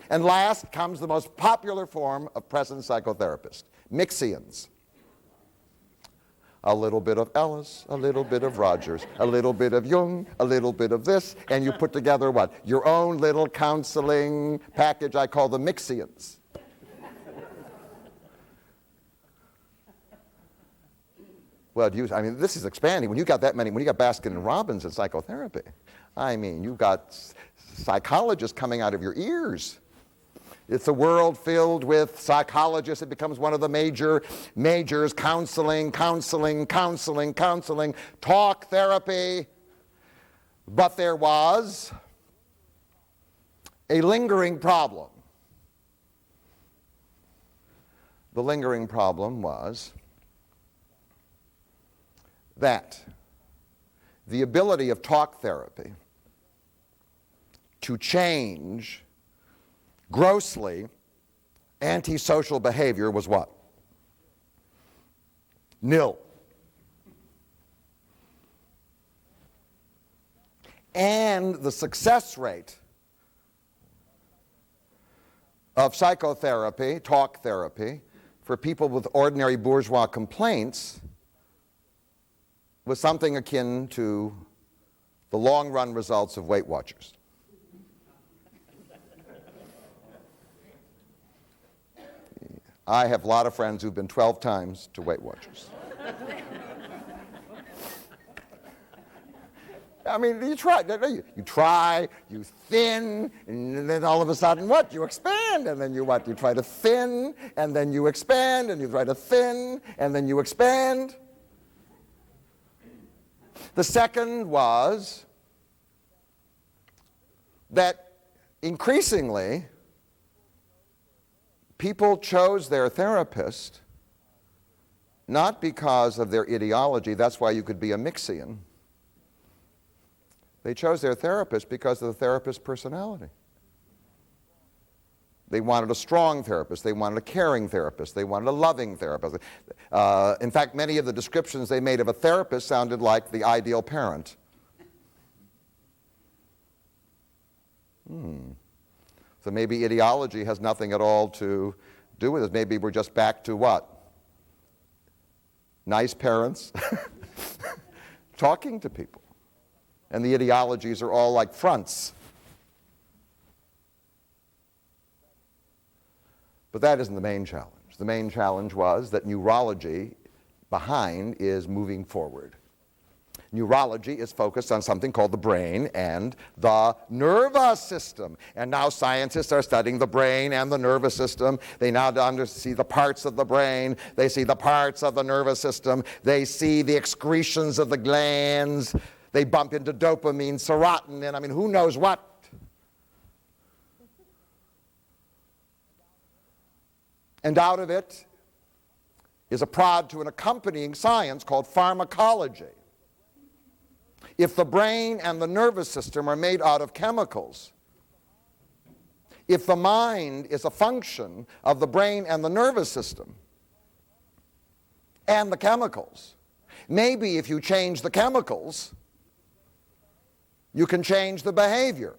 And last comes the most popular form of present psychotherapist, Mixians. A little bit of Ellis, a little bit of Rogers, a little bit of Jung, a little bit of this, and you put together what? Your own little counseling package I call the Mixians. Well, this is expanding. When you got that many, when you got Baskin and Robbins in psychotherapy, you've got psychologists coming out of your ears. It's a world filled with psychologists. It becomes one of the majors, counseling, talk therapy. But there was a lingering problem. The lingering problem was that the ability of talk therapy to change grossly antisocial behavior was what? Nil. and the success rate of psychotherapy, talk therapy, for people with ordinary bourgeois complaints was something akin to the long-run results of Weight Watchers. I have a lot of friends who've been 12 times to Weight Watchers. I mean, you try, you thin, and then all of a sudden what? You expand, and then you what? You try to thin, and then you expand, and you try to thin, and then you expand. The second was that increasingly people chose their therapist not because of their ideology. That's why you could be a Mixian. They chose their therapist because of the therapist's personality. They wanted a strong therapist. They wanted a caring therapist. They wanted a loving therapist. In fact, many of the descriptions they made of a therapist sounded like the ideal parent. So maybe ideology has nothing at all to do with it. Maybe we're just back to what? Nice parents talking to people. And the ideologies are all like fronts. But that isn't the main challenge. The main challenge was that neurology behind is moving forward. Neurology is focused on something called the brain and the nervous system. And now scientists are studying the brain and the nervous system. They now see the parts of the brain. They see the parts of the nervous system. They see the excretions of the glands. They bump into dopamine, serotonin, I mean, who knows what. And out of it is a prod to an accompanying science called pharmacology. If the brain and the nervous system are made out of chemicals, if the mind is a function of the brain and the nervous system and the chemicals, maybe if you change the chemicals, you can change the behavior.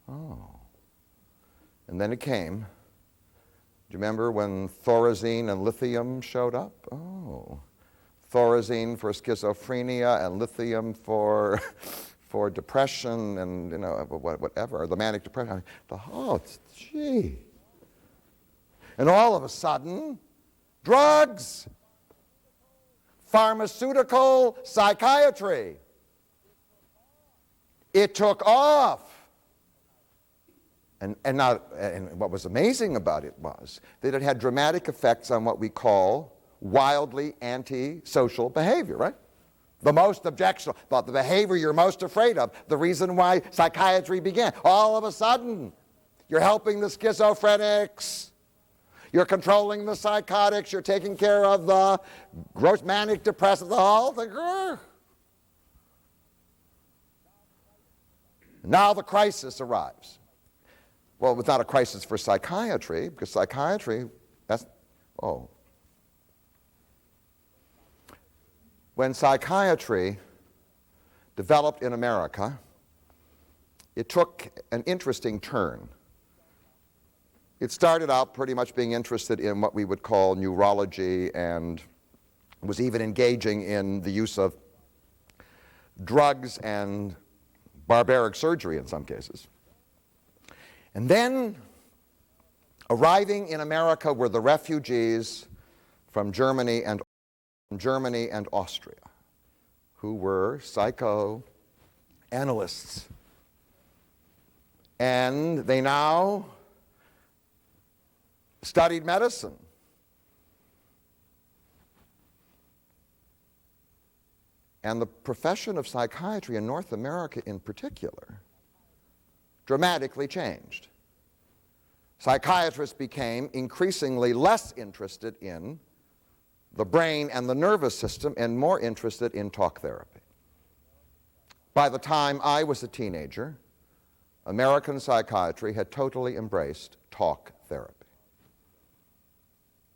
Oh. And then it came. Do you remember when thorazine and lithium showed up? Oh. Thorazine for schizophrenia and lithium for depression and, you know, whatever, the manic depression. Oh, gee. And all of a sudden, drugs, pharmaceutical psychiatry. It took off. And what was amazing about it was that it had dramatic effects on what we call wildly antisocial behavior, right? The most objectionable, the behavior you're most afraid of, the reason why psychiatry began. All of a sudden, you're helping the schizophrenics, you're controlling the psychotics, you're taking care of the gross manic depressive, the whole thing. Now the crisis arrives. Well, it was not a crisis for psychiatry, because psychiatry, When psychiatry developed in America, it took an interesting turn. It started out pretty much being interested in what we would call neurology and was even engaging in the use of drugs and barbaric surgery in some cases. And then arriving in America were the refugees from Germany and Austria, who were psychoanalysts. And they now studied medicine. And the profession of psychiatry in North America in particular dramatically changed. Psychiatrists became increasingly less interested in the brain and the nervous system and more interested in talk therapy. By the time I was a teenager, American psychiatry had totally embraced talk therapy.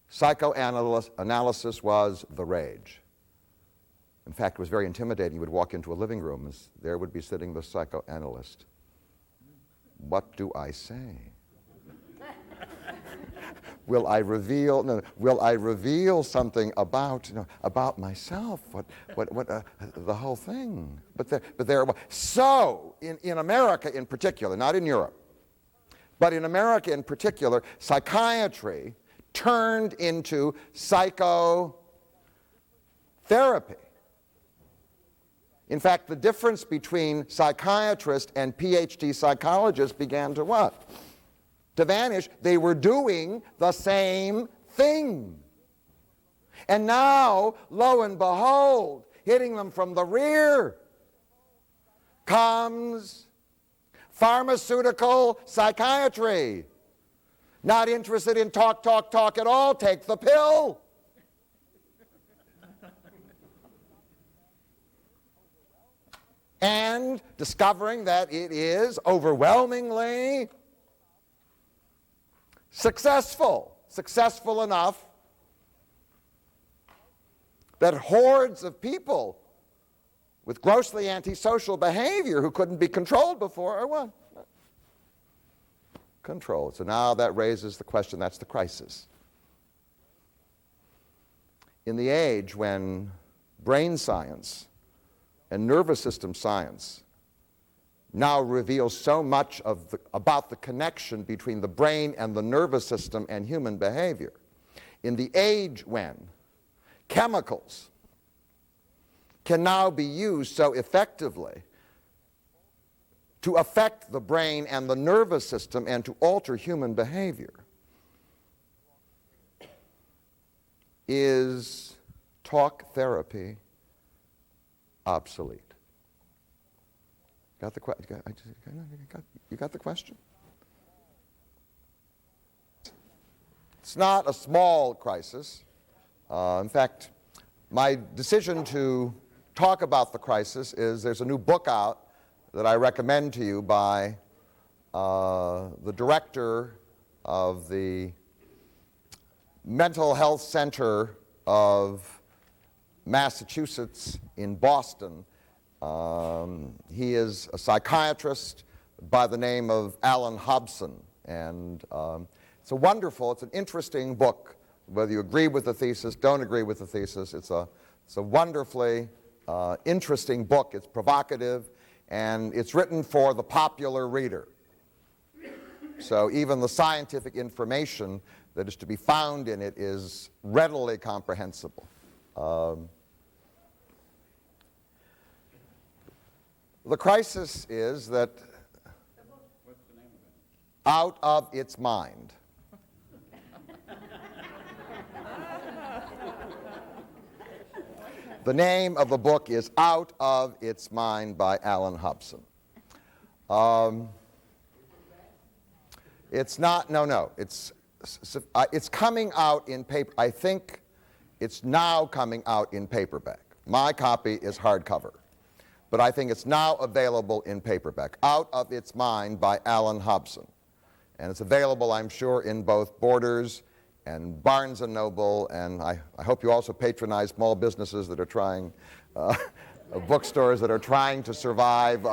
Psychoanalysis was the rage. In fact, it was very intimidating. You would walk into a living room, and there would be sitting the psychoanalyst. What do I say? Will I reveal? No, will I reveal something about about myself? The whole thing? But there. So in America, in particular, not in Europe, but in America in particular, psychiatry turned into psychotherapy. In fact, the difference between psychiatrists and PhD psychologists began to what? To vanish. They were doing the same thing. And now, lo and behold, hitting them from the rear comes pharmaceutical psychiatry. Not interested in talk at all, take the pill. And discovering that it is overwhelmingly successful enough that hordes of people with grossly antisocial behavior who couldn't be controlled before are what? Controlled. So now that raises the question, that's the crisis. In the age when brain science and nervous system science now reveals so much about the connection between the brain and the nervous system and human behavior, in the age when chemicals can now be used so effectively to affect the brain and the nervous system and to alter human behavior, is talk therapy obsolete? You got the question? It's not a small crisis. In fact, my decision to talk about the crisis is there's a new book out that I recommend to you by the director of the Mental Health Center of Massachusetts in Boston. He is a psychiatrist by the name of Alan Hobson, and it's an interesting book. Whether you agree with the thesis, don't agree with the thesis, it's a wonderfully interesting book. It's provocative, and it's written for the popular reader. So even the scientific information that is to be found in it is readily comprehensible. The crisis is that What's the name of it? Out of Its Mind. The name of the book is Out of Its Mind by Alan Hobson. It's not, no, it's coming out in paper. I think it's now coming out in paperback. My copy is hardcover, but I think it's now available in paperback. Out of Its Mind by Alan Hobson. And it's available, I'm sure, in both Borders and Barnes & Noble, and I hope you also patronize small businesses that are trying, bookstores that are trying to survive.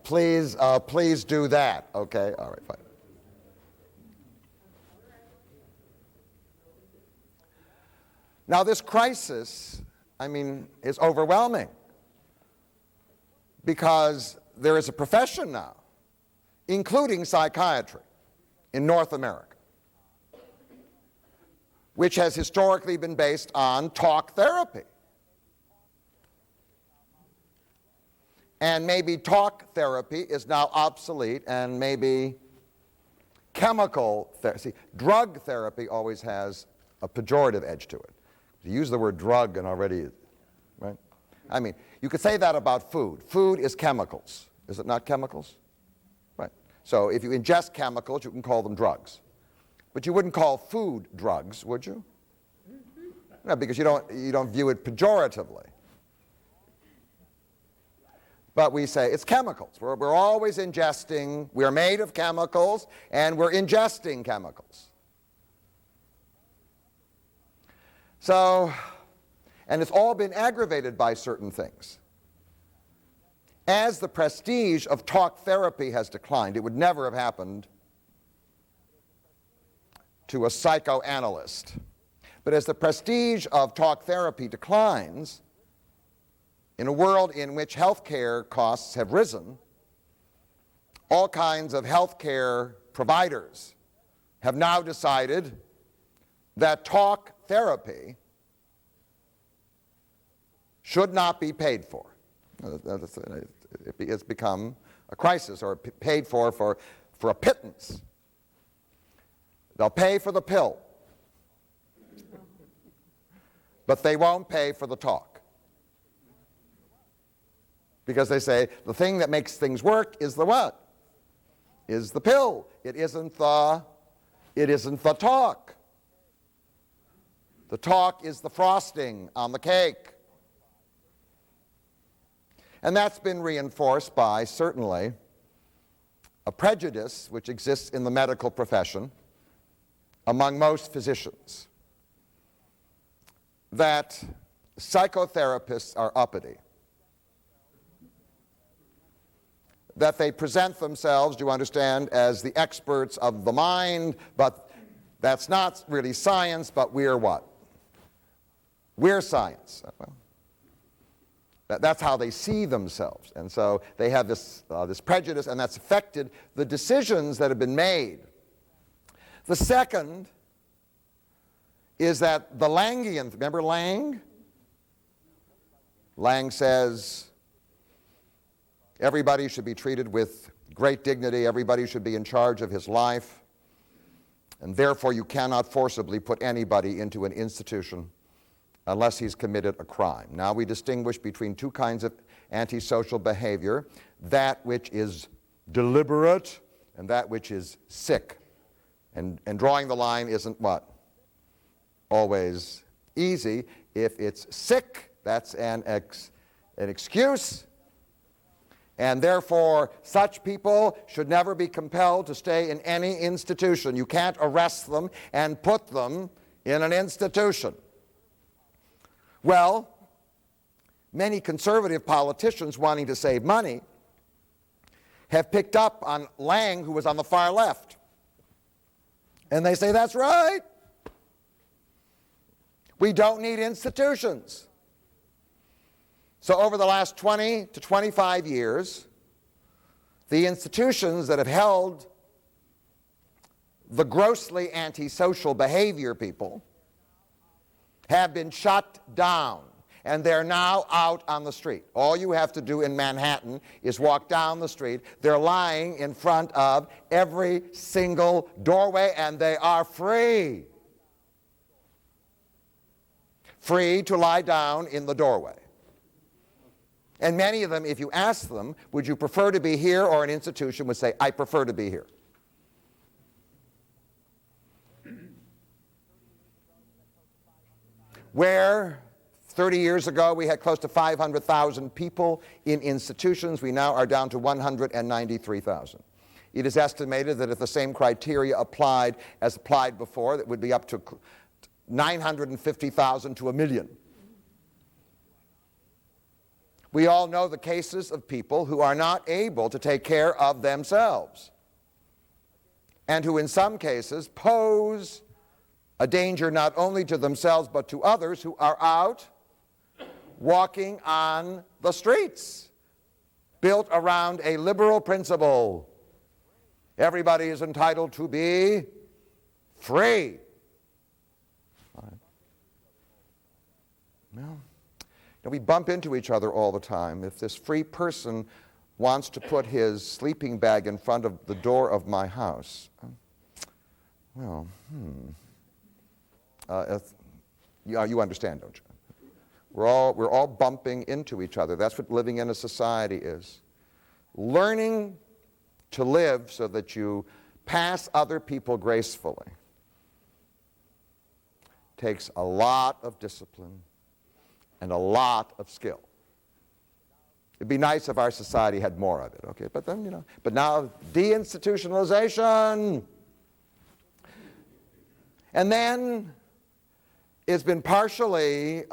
Please do that, okay? All right, fine. Now this crisis, is overwhelming because there is a profession now, including psychiatry, in North America, which has historically been based on talk therapy. And maybe talk therapy is now obsolete, and maybe chemical therapy. See, drug therapy always has a pejorative edge to it. You use the word drug and already, right? You could say that about food. Food is chemicals. Is it not chemicals? Right. So if you ingest chemicals, you can call them drugs. But you wouldn't call food drugs, would you? No, because you don't view it pejoratively. But we say it's chemicals. We're always ingesting. We're made of chemicals, and we're ingesting chemicals. So, And it's all been aggravated by certain things. As the prestige of talk therapy has declined, it would never have happened to a psychoanalyst. But as the prestige of talk therapy declines, in a world in which healthcare costs have risen, all kinds of healthcare providers have now decided that talk therapy should not be paid for. It's become a crisis, or paid for a pittance. They'll pay for the pill, but they won't pay for the talk. Because they say the thing that makes things work is the what? Is the pill. It isn't the talk. The talk is the frosting on the cake. And that's been reinforced by, certainly, a prejudice which exists in the medical profession among most physicians, that psychotherapists are uppity, that they present themselves, do you understand, as the experts of the mind, but that's not really science, but we're what? We're science. Well, that's how they see themselves. And so they have this prejudice, and that's affected the decisions that have been made. The second is that the Langian, remember Lang? Lang says everybody should be treated with great dignity, everybody should be in charge of his life, and therefore you cannot forcibly put anybody into an institution unless he's committed a crime. Now we distinguish between two kinds of antisocial behavior, that which is deliberate and that which is sick. And drawing the line isn't what? Always easy. If it's sick, that's an excuse. And therefore, such people should never be compelled to stay in any institution. You can't arrest them and put them in an institution. Well, many conservative politicians wanting to save money have picked up on Lang, who was on the far left. And they say, that's right. We don't need institutions. So over the last 20 to 25 years, the institutions that have held the grossly antisocial behavior people have been shut down, and they're now out on the street. All you have to do in Manhattan is walk down the street. They're lying in front of every single doorway, and they are free. Free to lie down in the doorway. And many of them, if you ask them, would you prefer to be here or an institution, would say, I prefer to be here. Where 30 years ago we had close to 500,000 people in institutions, we now are down to 193,000. It is estimated that if the same criteria applied as applied before, that would be up to 950,000 to 1 million. We all know the cases of people who are not able to take care of themselves, and who in some cases pose a danger not only to themselves but to others who are out walking on the streets, built around a liberal principle. Everybody is entitled to be free. Well, we bump into each other all the time. If this free person wants to put his sleeping bag in front of the door of my house, well, you understand, don't you? We're all bumping into each other. That's what living in a society is. Learning to live so that you pass other people gracefully takes a lot of discipline and a lot of skill. It'd be nice if our society had more of it, okay? But then, but now deinstitutionalization. And then it's been partially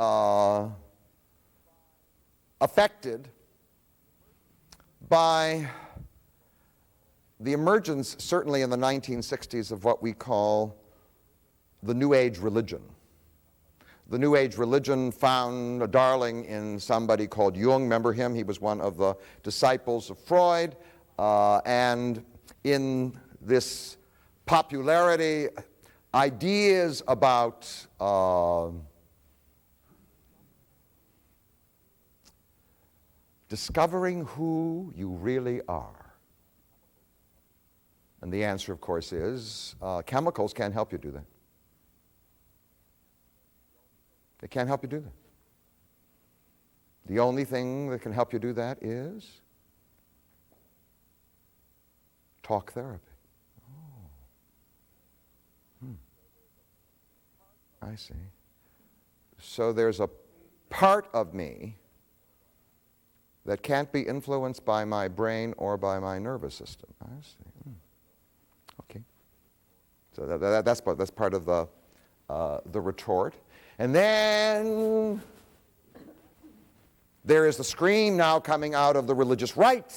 affected by the emergence, certainly in the 1960s, of what we call the New Age religion. The New Age religion found a darling in somebody called Jung. Remember him? He was one of the disciples of Freud. And in this popularity, ideas about discovering who you really are. And the answer, of course, is chemicals can't help you do that. They can't help you do that. The only thing that can help you do that is talk therapy. I see. So there's a part of me that can't be influenced by my brain or by my nervous system. I see. Okay. So that's part of the retort. And then there is the scream now coming out of the religious right.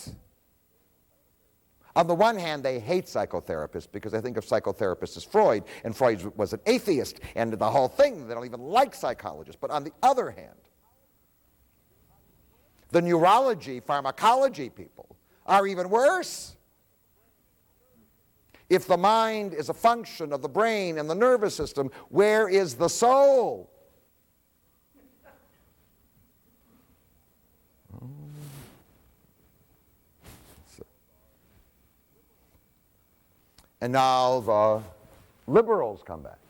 On the one hand, they hate psychotherapists because they think of psychotherapists as Freud, and Freud was an atheist, and the whole thing, they don't even like psychologists. But on the other hand, the neurology, pharmacology people are even worse. If the mind is a function of the brain and the nervous system, where is the soul? And now the liberals come back.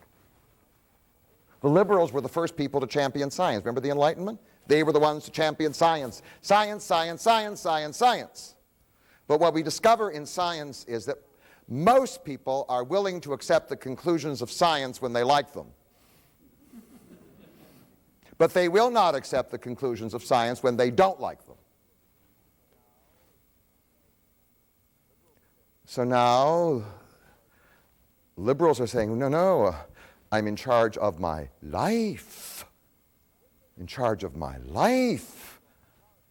The liberals were the first people to champion science. Remember the Enlightenment? They were the ones to champion science. Science, science, science, science, science. But what we discover in science is that most people are willing to accept the conclusions of science when they like them. But they will not accept the conclusions of science when they don't like them. So now, liberals are saying, no, I'm in charge of my life. In charge of my life.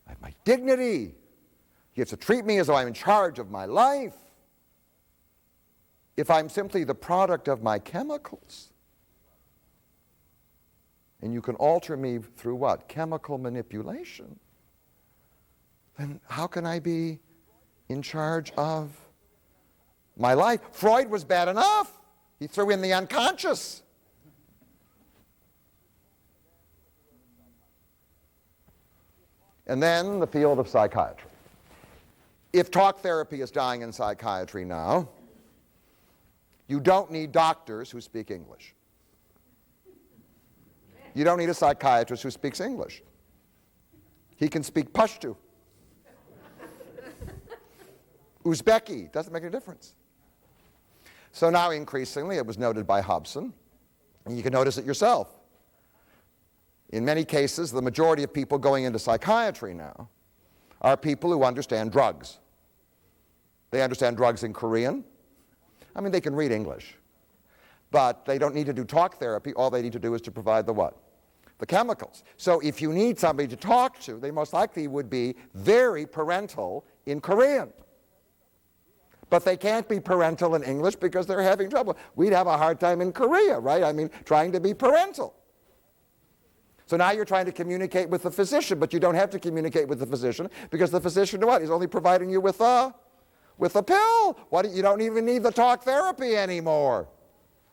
I have my dignity. You have to treat me as though I'm in charge of my life. If I'm simply the product of my chemicals, and you can alter me through what? Chemical manipulation, then how can I be in charge of my life? Freud was bad enough. He threw in the unconscious. And then the field of psychiatry. If talk therapy is dying in psychiatry now, you don't need doctors who speak English. You don't need a psychiatrist who speaks English. He can speak Pashto. Uzbeki, doesn't make any difference. So now increasingly, it was noted by Hobson, and you can notice it yourself. In many cases, the majority of people going into psychiatry now are people who understand drugs. They understand drugs in Korean. I mean, they can read English. But they don't need to do talk therapy. All they need to do is to provide the what? The chemicals. So if you need somebody to talk to, they most likely would be very parental in Korean. But they can't be parental in English because they're having trouble. We'd have a hard time in Korea, right? I mean, trying to be parental. So now you're trying to communicate with the physician, but you don't have to communicate with the physician because the physician, what? He's only providing you with a pill. You don't even need the talk therapy anymore.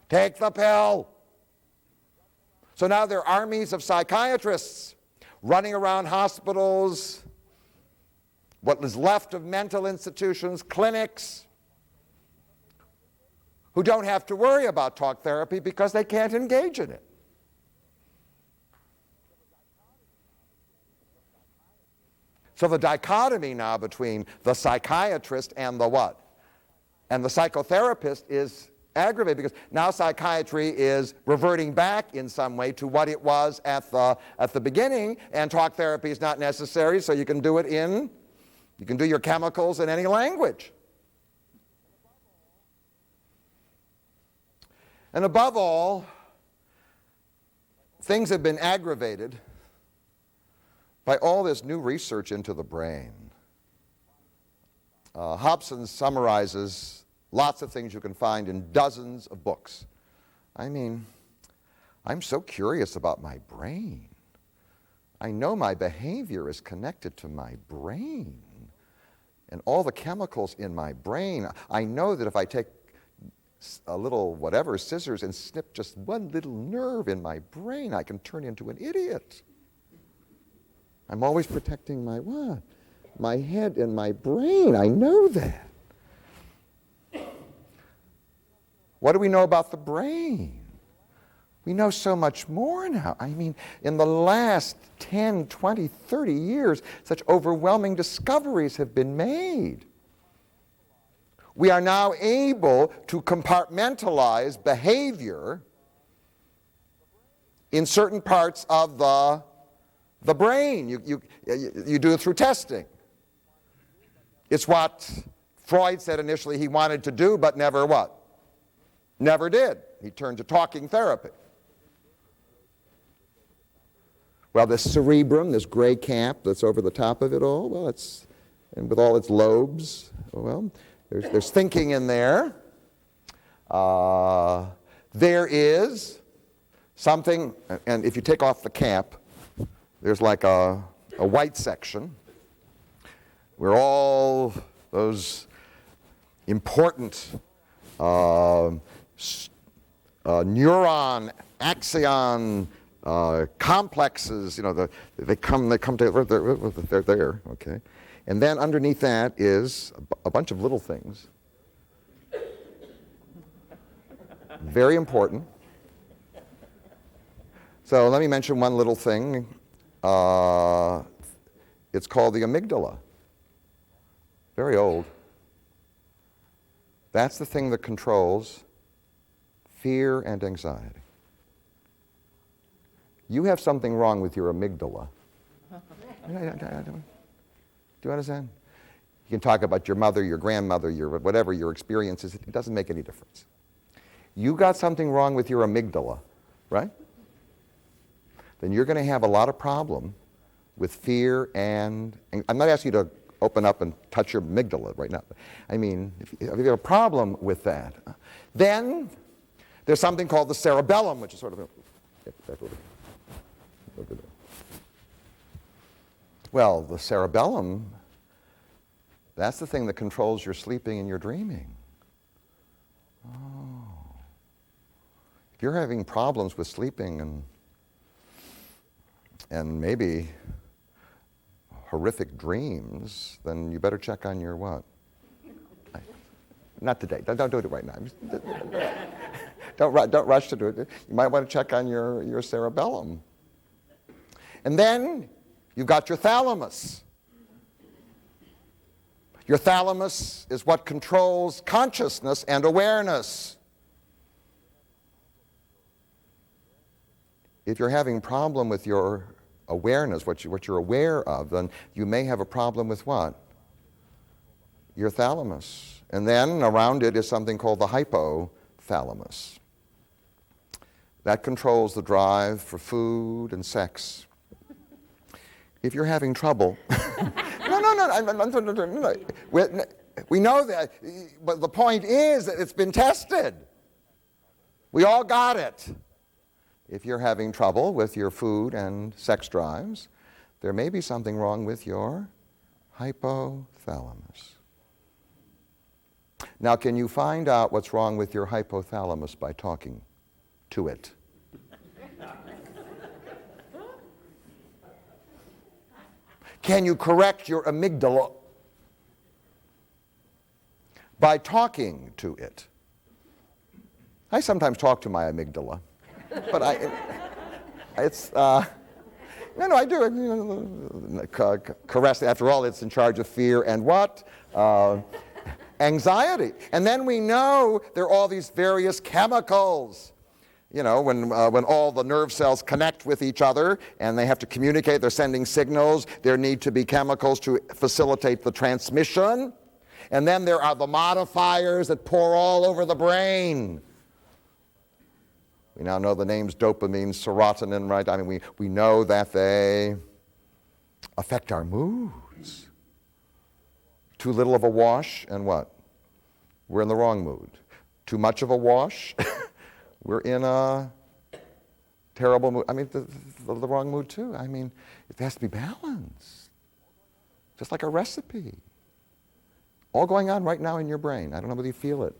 Take the pill. So now there are armies of psychiatrists running around hospitals, what is left of mental institutions, clinics, who don't have to worry about talk therapy because they can't engage in it. So the dichotomy now between the psychiatrist and the what? And the psychotherapist is aggravated because now psychiatry is reverting back in some way to what it was at the beginning, and talk therapy is not necessary, so you can do your chemicals in any language. And above all, things have been aggravated by all this new research into the brain. Hobson summarizes lots of things you can find in dozens of books. I mean, I'm so curious about my brain. I know my behavior is connected to my brain and all the chemicals in my brain. I know that if I take a little whatever scissors and snip just one little nerve in my brain, I can turn into an idiot. I'm always protecting my what? My head and my brain. I know that. What do we know about the brain? We know so much more now. I mean, in the last 10, 20, 30 years, such overwhelming discoveries have been made. We are now able to compartmentalize behavior in certain parts of the brain. You do it through testing. It's what Freud said initially he wanted to do, but never what? Never did. He turned to talking therapy. Well, this cerebrum, this gray cap that's over the top of it all, well, it's, and with all its lobes, well, there's thinking in there. There is something, and if you take off the cap, there's like a white section where all those important neuron, axon complexes, you know, they come together, they're there, okay? And then underneath that is a bunch of little things. Very important. So let me mention one little thing. It's called the amygdala. Very old. That's the thing that controls fear and anxiety. You have something wrong with your amygdala. Do you understand? You can talk about your mother, your grandmother, your whatever your experience is. It doesn't make any difference. You got something wrong with your amygdala, right? Then you're going to have a lot of problem with fear and I'm not asking you to open up and touch your amygdala right now. I mean, if you have a problem with that, then there's something called the cerebellum, which is sort of well, the cerebellum, that's the thing that controls your sleeping and your dreaming. Oh. If you're having problems with sleeping and maybe horrific dreams, then you better check on your what? Not today. Don't do it right now. Don't rush to do it. You might want to check on your cerebellum. And then you've got your thalamus. Your thalamus is what controls consciousness and awareness. If you're having a problem with your awareness, what you're aware of, then you may have a problem with what? Your thalamus. And then around it is something called the hypothalamus. That controls the drive for food and sex. If you're having trouble, no. We know that, but the point is that it's been tested. We all got it. If you're having trouble with your food and sex drives, there may be something wrong with your hypothalamus. Now, can you find out what's wrong with your hypothalamus by talking to it? Can you correct your amygdala by talking to it? I sometimes talk to my amygdala, but I do. Caress. After all, it's in charge of fear and what? Anxiety. And then we know there are all these various chemicals. You know, when all the nerve cells connect with each other and they have to communicate, they're sending signals, there need to be chemicals to facilitate the transmission. And then there are the modifiers that pour all over the brain. We now know the names dopamine, serotonin, right? I mean, we know that they affect our moods. Too little of a wash, and what? We're in the wrong mood. Too much of a wash, we're in a terrible mood. I mean, the wrong mood too. I mean, it has to be balanced. Just like a recipe. All going on right now in your brain. I don't know whether you feel it.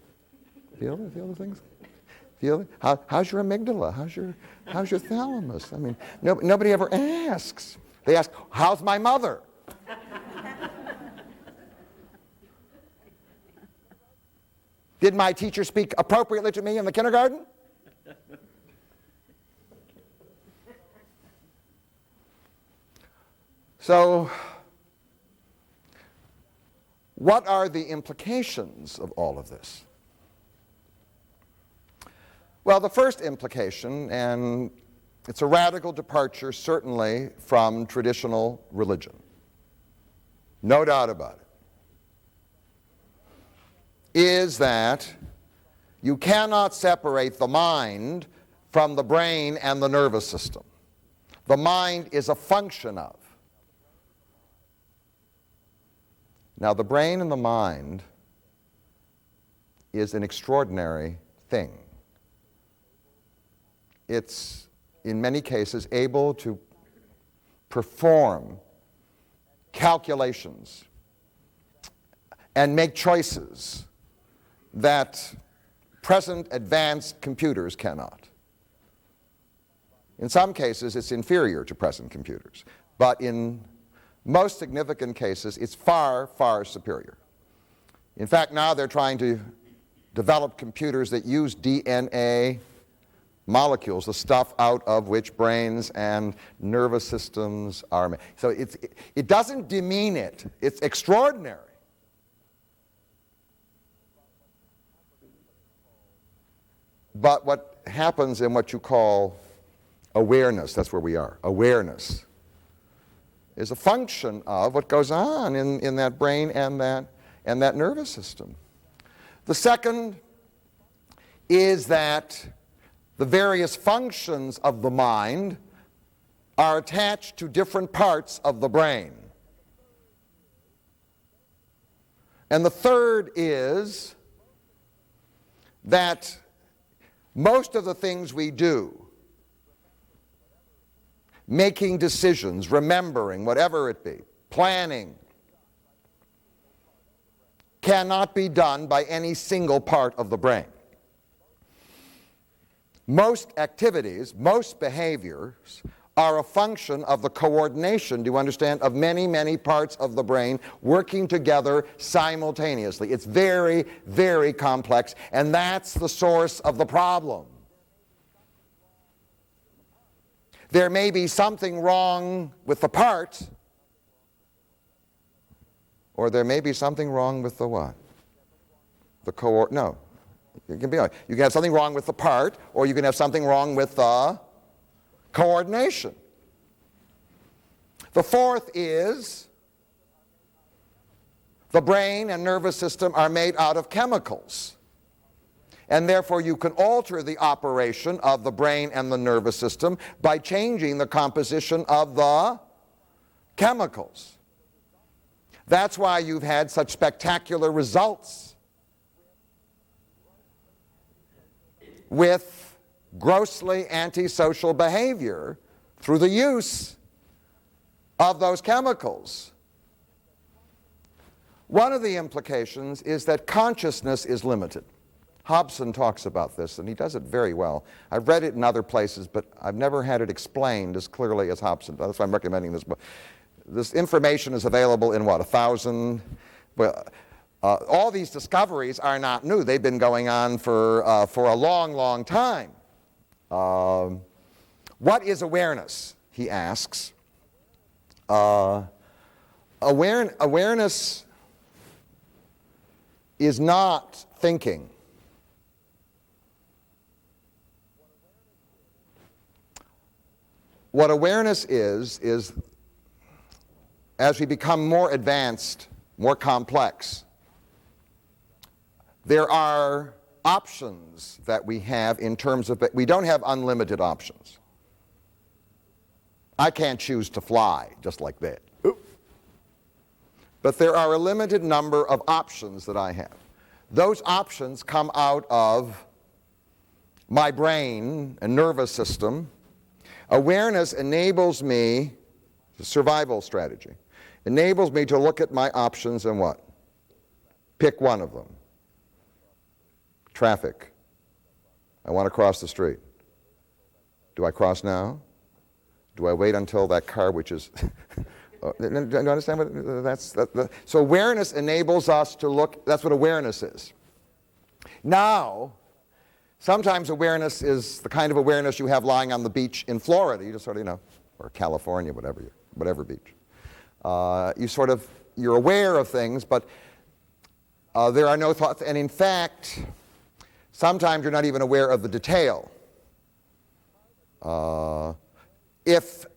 Feel it? Feel the things? Feel it? How's your amygdala? How's your thalamus? I mean, nobody ever asks. They ask, how's my mother? Did my teacher speak appropriately to me in the kindergarten? So, what are the implications of all of this? Well, the first implication, and it's a radical departure certainly from traditional religion, no doubt about it, is that you cannot separate the mind from the brain and the nervous system. The mind is a function of. Now, the brain and the mind is an extraordinary thing. It's, in many cases, able to perform calculations and make choices that present advanced computers cannot. In some cases, it's inferior to present computers, but in most significant cases, it's far, far superior. In fact, now they're trying to develop computers that use DNA molecules, the stuff out of which brains and nervous systems are made. So it doesn't demean it. It's extraordinary. But what happens in what you call awareness, that's where we are, awareness, is a function of what goes on in that brain and that nervous system. The second is that the various functions of the mind are attached to different parts of the brain. And the third is that most of the things we do, making decisions, remembering, whatever it be, planning, cannot be done by any single part of the brain. Most activities, most behaviors are a function of the coordination, do you understand, of many, many parts of the brain working together simultaneously. It's very, very complex, and that's the source of the problem. There may be something wrong with the part, or there may be something wrong with the what? No. You can have something wrong with the part, or you can have something wrong with the coordination. The fourth is the brain and nervous system are made out of chemicals. And therefore you can alter the operation of the brain and the nervous system by changing the composition of the chemicals. That's why you've had such spectacular results with grossly antisocial behavior through the use of those chemicals. One of the implications is that consciousness is limited. Hobson talks about this, and he does it very well. I've read it in other places, but I've never had it explained as clearly as Hobson. That's why I'm recommending this book. This information is available in, 1,000? Well, all these discoveries are not new. They've been going on for a long, long time. What is awareness, he asks. Awareness is not thinking. What awareness is as we become more advanced, more complex, there are options that we have in terms of, we don't have unlimited options. I can't choose to fly just like that. But there are a limited number of options that I have. Those options come out of my brain and nervous system. Awareness enables me, the survival strategy, enables me to look at my options and what? Pick one of them. Traffic. I want to cross the street. Do I cross now? Do I wait until that car, which is... Do you understand what that's... So awareness enables us to look... That's what awareness is. Now, sometimes awareness is the kind of awareness you have lying on the beach in Florida. You just sort of, or California, whatever beach. You're aware of things, but there are no thoughts. And in fact, sometimes you're not even aware of the detail. If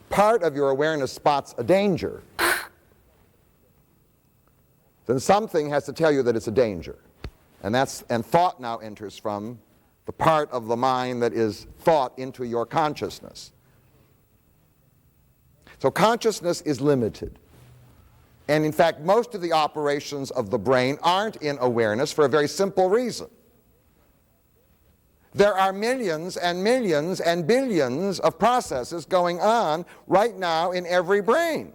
part of your awareness spots a danger, then something has to tell you that it's a danger. And thought now enters from the part of the mind that is thought into your consciousness. So consciousness is limited. And in fact, most of the operations of the brain aren't in awareness for a very simple reason. There are millions and millions and billions of processes going on right now in every brain.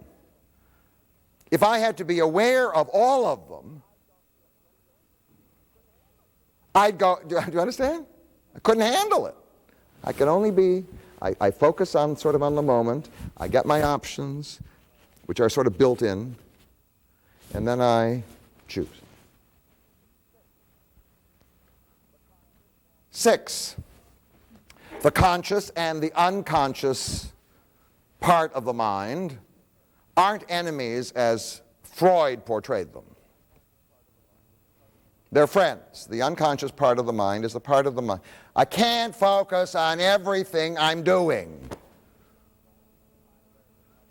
If I had to be aware of all of them, I'd go, do you understand? I couldn't handle it. I can only be, I focus on sort of on the moment, I get my options, which are sort of built in, and then I choose. 6, the conscious and the unconscious part of the mind aren't enemies as Freud portrayed them. They're friends. The unconscious part of the mind is the part of the mind. I can't focus on everything I'm doing.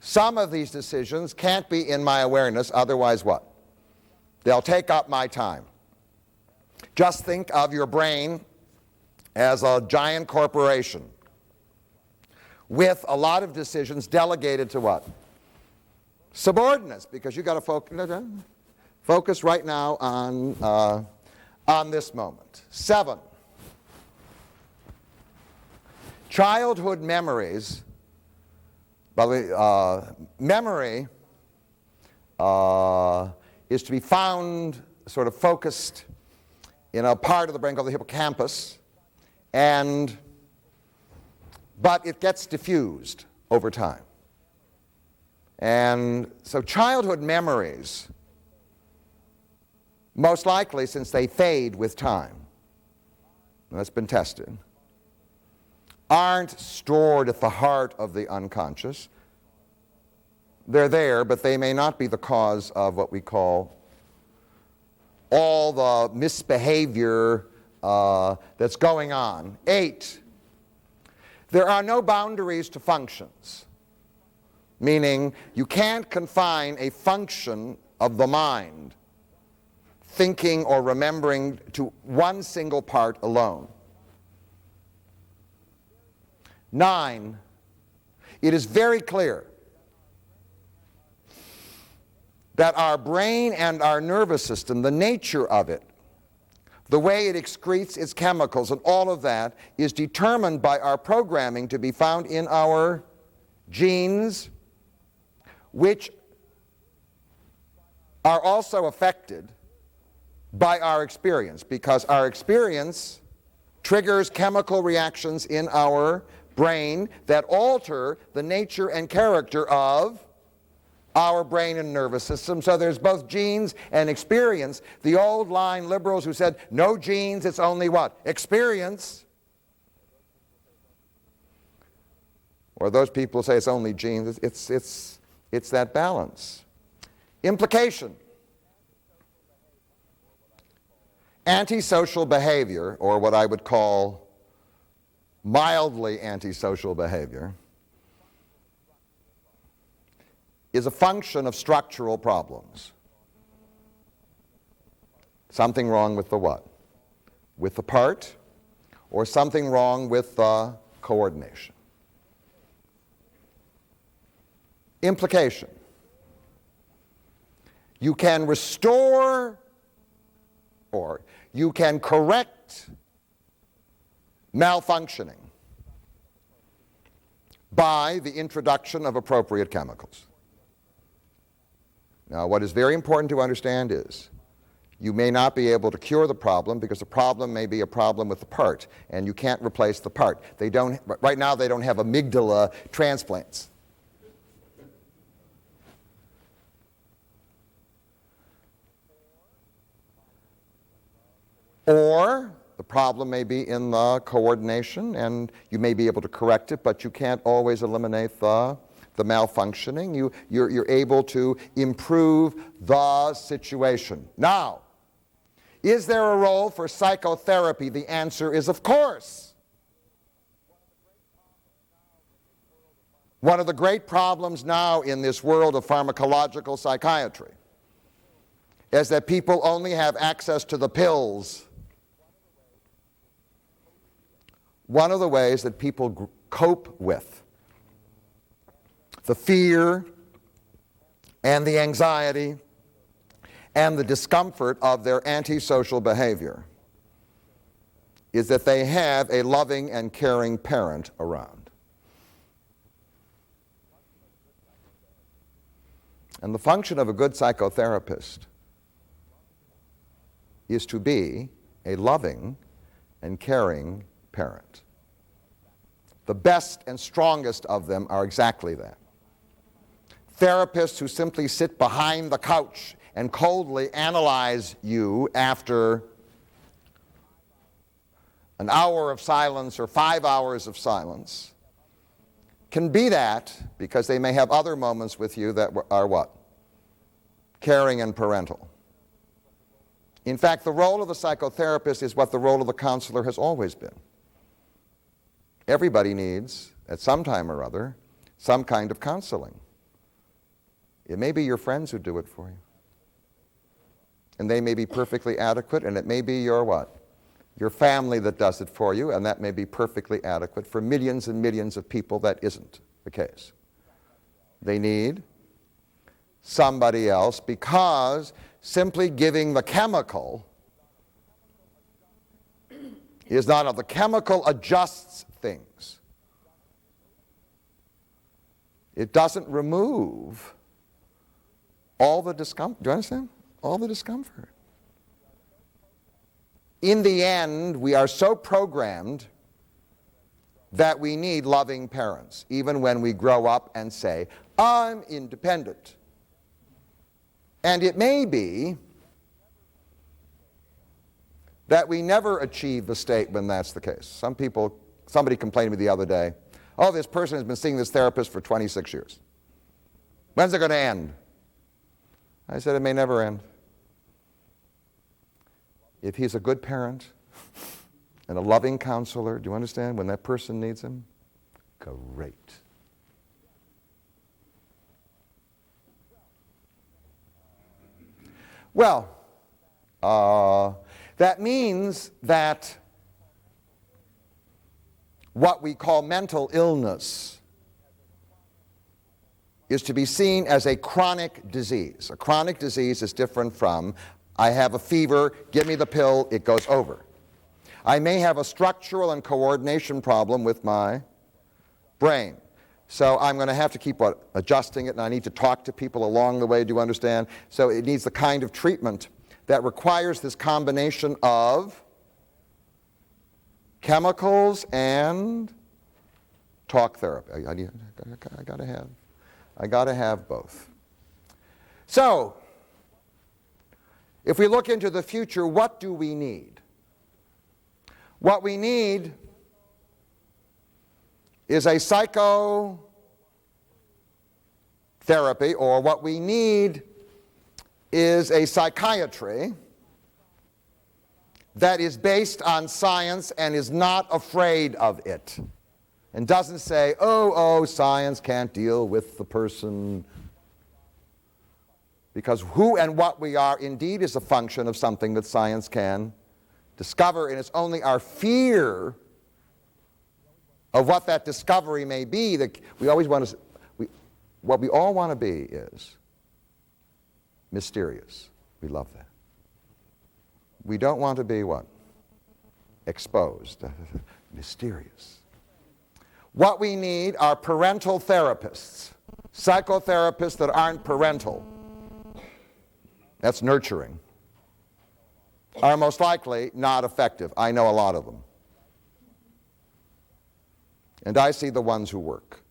Some of these decisions can't be in my awareness, otherwise what? They'll take up my time. Just think of your brain as a giant corporation with a lot of decisions delegated to what? Subordinates, because you've got to focus right now on this moment. 7, childhood memories. By the way, memory is to be found sort of focused in a part of the brain called the hippocampus, but it gets diffused over time. And so childhood memories, most likely since they fade with time, and that's been tested, aren't stored at the heart of the unconscious. They're there, but they may not be the cause of what we call all the misbehavior that's going on. 8, there are no boundaries to functions, meaning you can't confine a function of the mind, thinking or remembering, to one single part alone. 9, it is very clear that our brain and our nervous system, the nature of it, the way it excretes its chemicals and all of that is determined by our programming to be found in our genes, which are also affected by our experience, because our experience triggers chemical reactions in our brain that alter the nature and character of our brain and nervous system. So there's both genes and experience. The old line liberals who said, no genes, it's only what? Experience. Or those people who say it's only genes. It's that balance. Implication. Antisocial behavior, or what I would call mildly antisocial behavior, is a function of structural problems. Something wrong with the what? with the part or something wrong with the coordination. Implication. You can restore or you can correct malfunctioning by the introduction of appropriate chemicals. Now, what is very important to understand is you may not be able to cure the problem because the problem may be a problem with the part, and you can't replace the part. Right now they don't have amygdala transplants. Or the problem may be in the coordination, and you may be able to correct it, but you can't always eliminate the malfunctioning. You're able to improve the situation. Now, is there a role for psychotherapy? The answer is of course. One of the great problems now in this world of pharmacological psychiatry is that people only have access to the pills. One of the ways that people cope with the fear and the anxiety and the discomfort of their antisocial behavior is that they have a loving and caring parent around. And the function of a good psychotherapist is to be a loving and caring parent. The best and strongest of them are exactly that. Therapists who simply sit behind the couch and coldly analyze you after an hour of silence or 5 hours of silence can be that because they may have other moments with you that are what? Caring and parental. In fact, the role of the psychotherapist is what the role of the counselor has always been. Everybody needs, at some time or other, some kind of counseling. It may be your friends who do it for you. And they may be perfectly adequate, and it may be your what? Your family that does it for you, and that may be perfectly adequate. For millions and millions of people, that isn't the case. They need somebody else because simply giving the chemical is not enough. The chemical adjusts things. It doesn't remove all the discomfort. Do you understand? All the discomfort. In the end, we are so programmed that we need loving parents, even when we grow up and say, I'm independent. And it may be that we never achieve the state when that's the case. Somebody complained to me the other day, oh, this person has been seeing this therapist for 26 years. When's it going to end? I said, it may never end. If he's a good parent and a loving counselor, do you understand, when that person needs him? Great. Well, that means that what we call mental illness is to be seen as a chronic disease. A chronic disease is different from, I have a fever, give me the pill, it goes over. I may have a structural and coordination problem with my brain. So I'm going to have to keep adjusting it, and I need to talk to people along the way, do you understand? So it needs the kind of treatment that requires this combination of chemicals and talk therapy. I got to have both. So, if we look into the future, what do we need? What we need is a psychotherapy, or what we need is a psychiatry that is based on science and is not afraid of it, and doesn't say, oh, science can't deal with the person. Because who and what we are indeed is a function of something that science can discover, and it's only our fear of what that discovery may be that we always want to, what we all want to be is mysterious. We love that. We don't want to be what? Exposed. Mysterious. What we need are parental therapists. Psychotherapists that aren't parental. That's nurturing. Are most likely not effective. I know a lot of them. And I see the ones who work.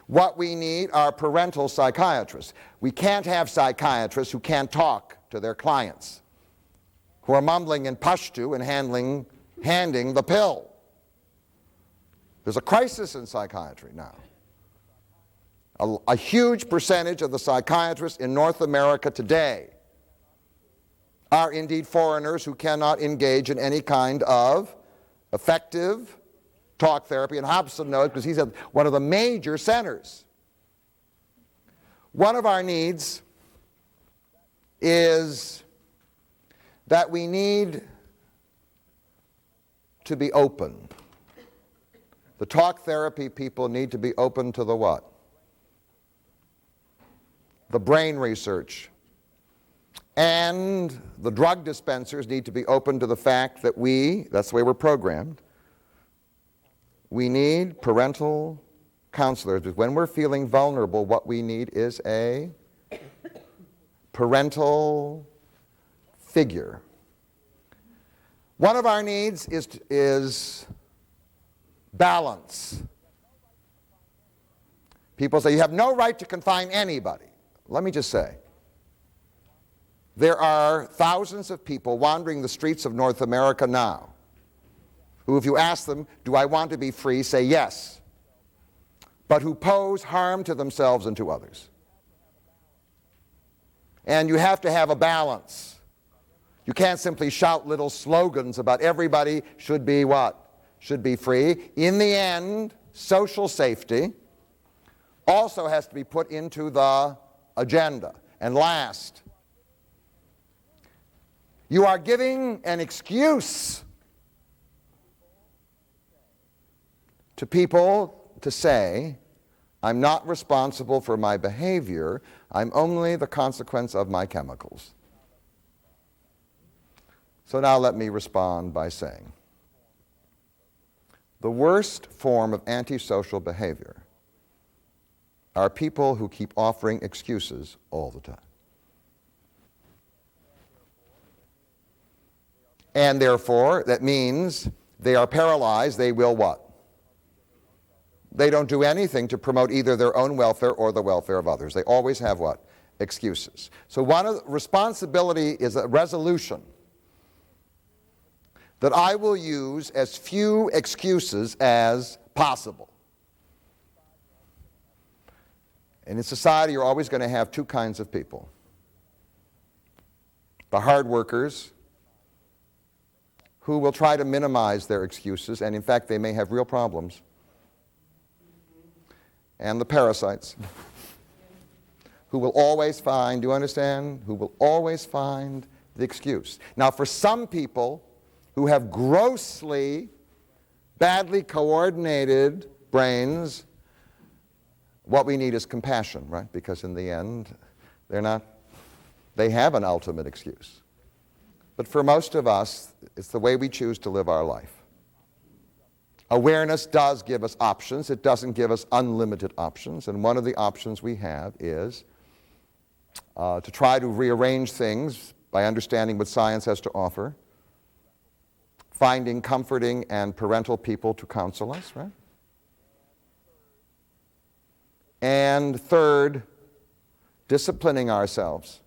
What we need are parental psychiatrists. We can't have psychiatrists who can't talk to their clients, who are mumbling in Pashto and handing the pill. There's a crisis in psychiatry now. A huge percentage of the psychiatrists in North America today are indeed foreigners who cannot engage in any kind of effective talk therapy, and Hobson knows because he's at one of the major centers. One of our needs is that we need to be open. The talk therapy people need to be open to the what? The brain research. And the drug dispensers need to be open to the fact that that's the way we're programmed, we need parental counselors. When we're feeling vulnerable, what we need is a parental figure. One of our needs is balance. People say, you have no right to confine anybody. Let me just say, there are thousands of people wandering the streets of North America now who, if you ask them, do I want to be free, say yes, but who pose harm to themselves and to others. And you have to have a balance. You can't simply shout little slogans about everybody should be what? Should be free. In the end, social safety also has to be put into the agenda. And last, you are giving an excuse to people to say, I'm not responsible for my behavior, I'm only the consequence of my chemicals. So now let me respond by saying, the worst form of antisocial behavior are people who keep offering excuses all the time. And therefore, that means they are paralyzed. They will what? They don't do anything to promote either their own welfare or the welfare of others. They always have what? Excuses. So one of the responsibility is a resolution that I will use as few excuses as possible. And in society, you're always going to have two kinds of people. The hard workers, who will try to minimize their excuses, and in fact they may have real problems. And the parasites, who will always find, do you understand? Who will always find the excuse. Now for some people who have grossly, badly coordinated brains, what we need is compassion, right? Because in the end, they have an ultimate excuse. But for most of us, it's the way we choose to live our life. Awareness does give us options. It doesn't give us unlimited options. And one of the options we have is to try to rearrange things by understanding what science has to offer, finding comforting and parental people to counsel us, right? And third, disciplining ourselves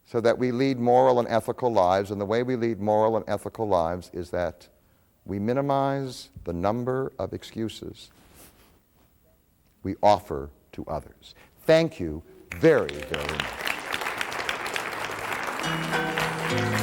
so that we lead moral and ethical lives. And the way we lead moral and ethical lives is that we minimize the number of excuses we offer to others. Thank you very, very much.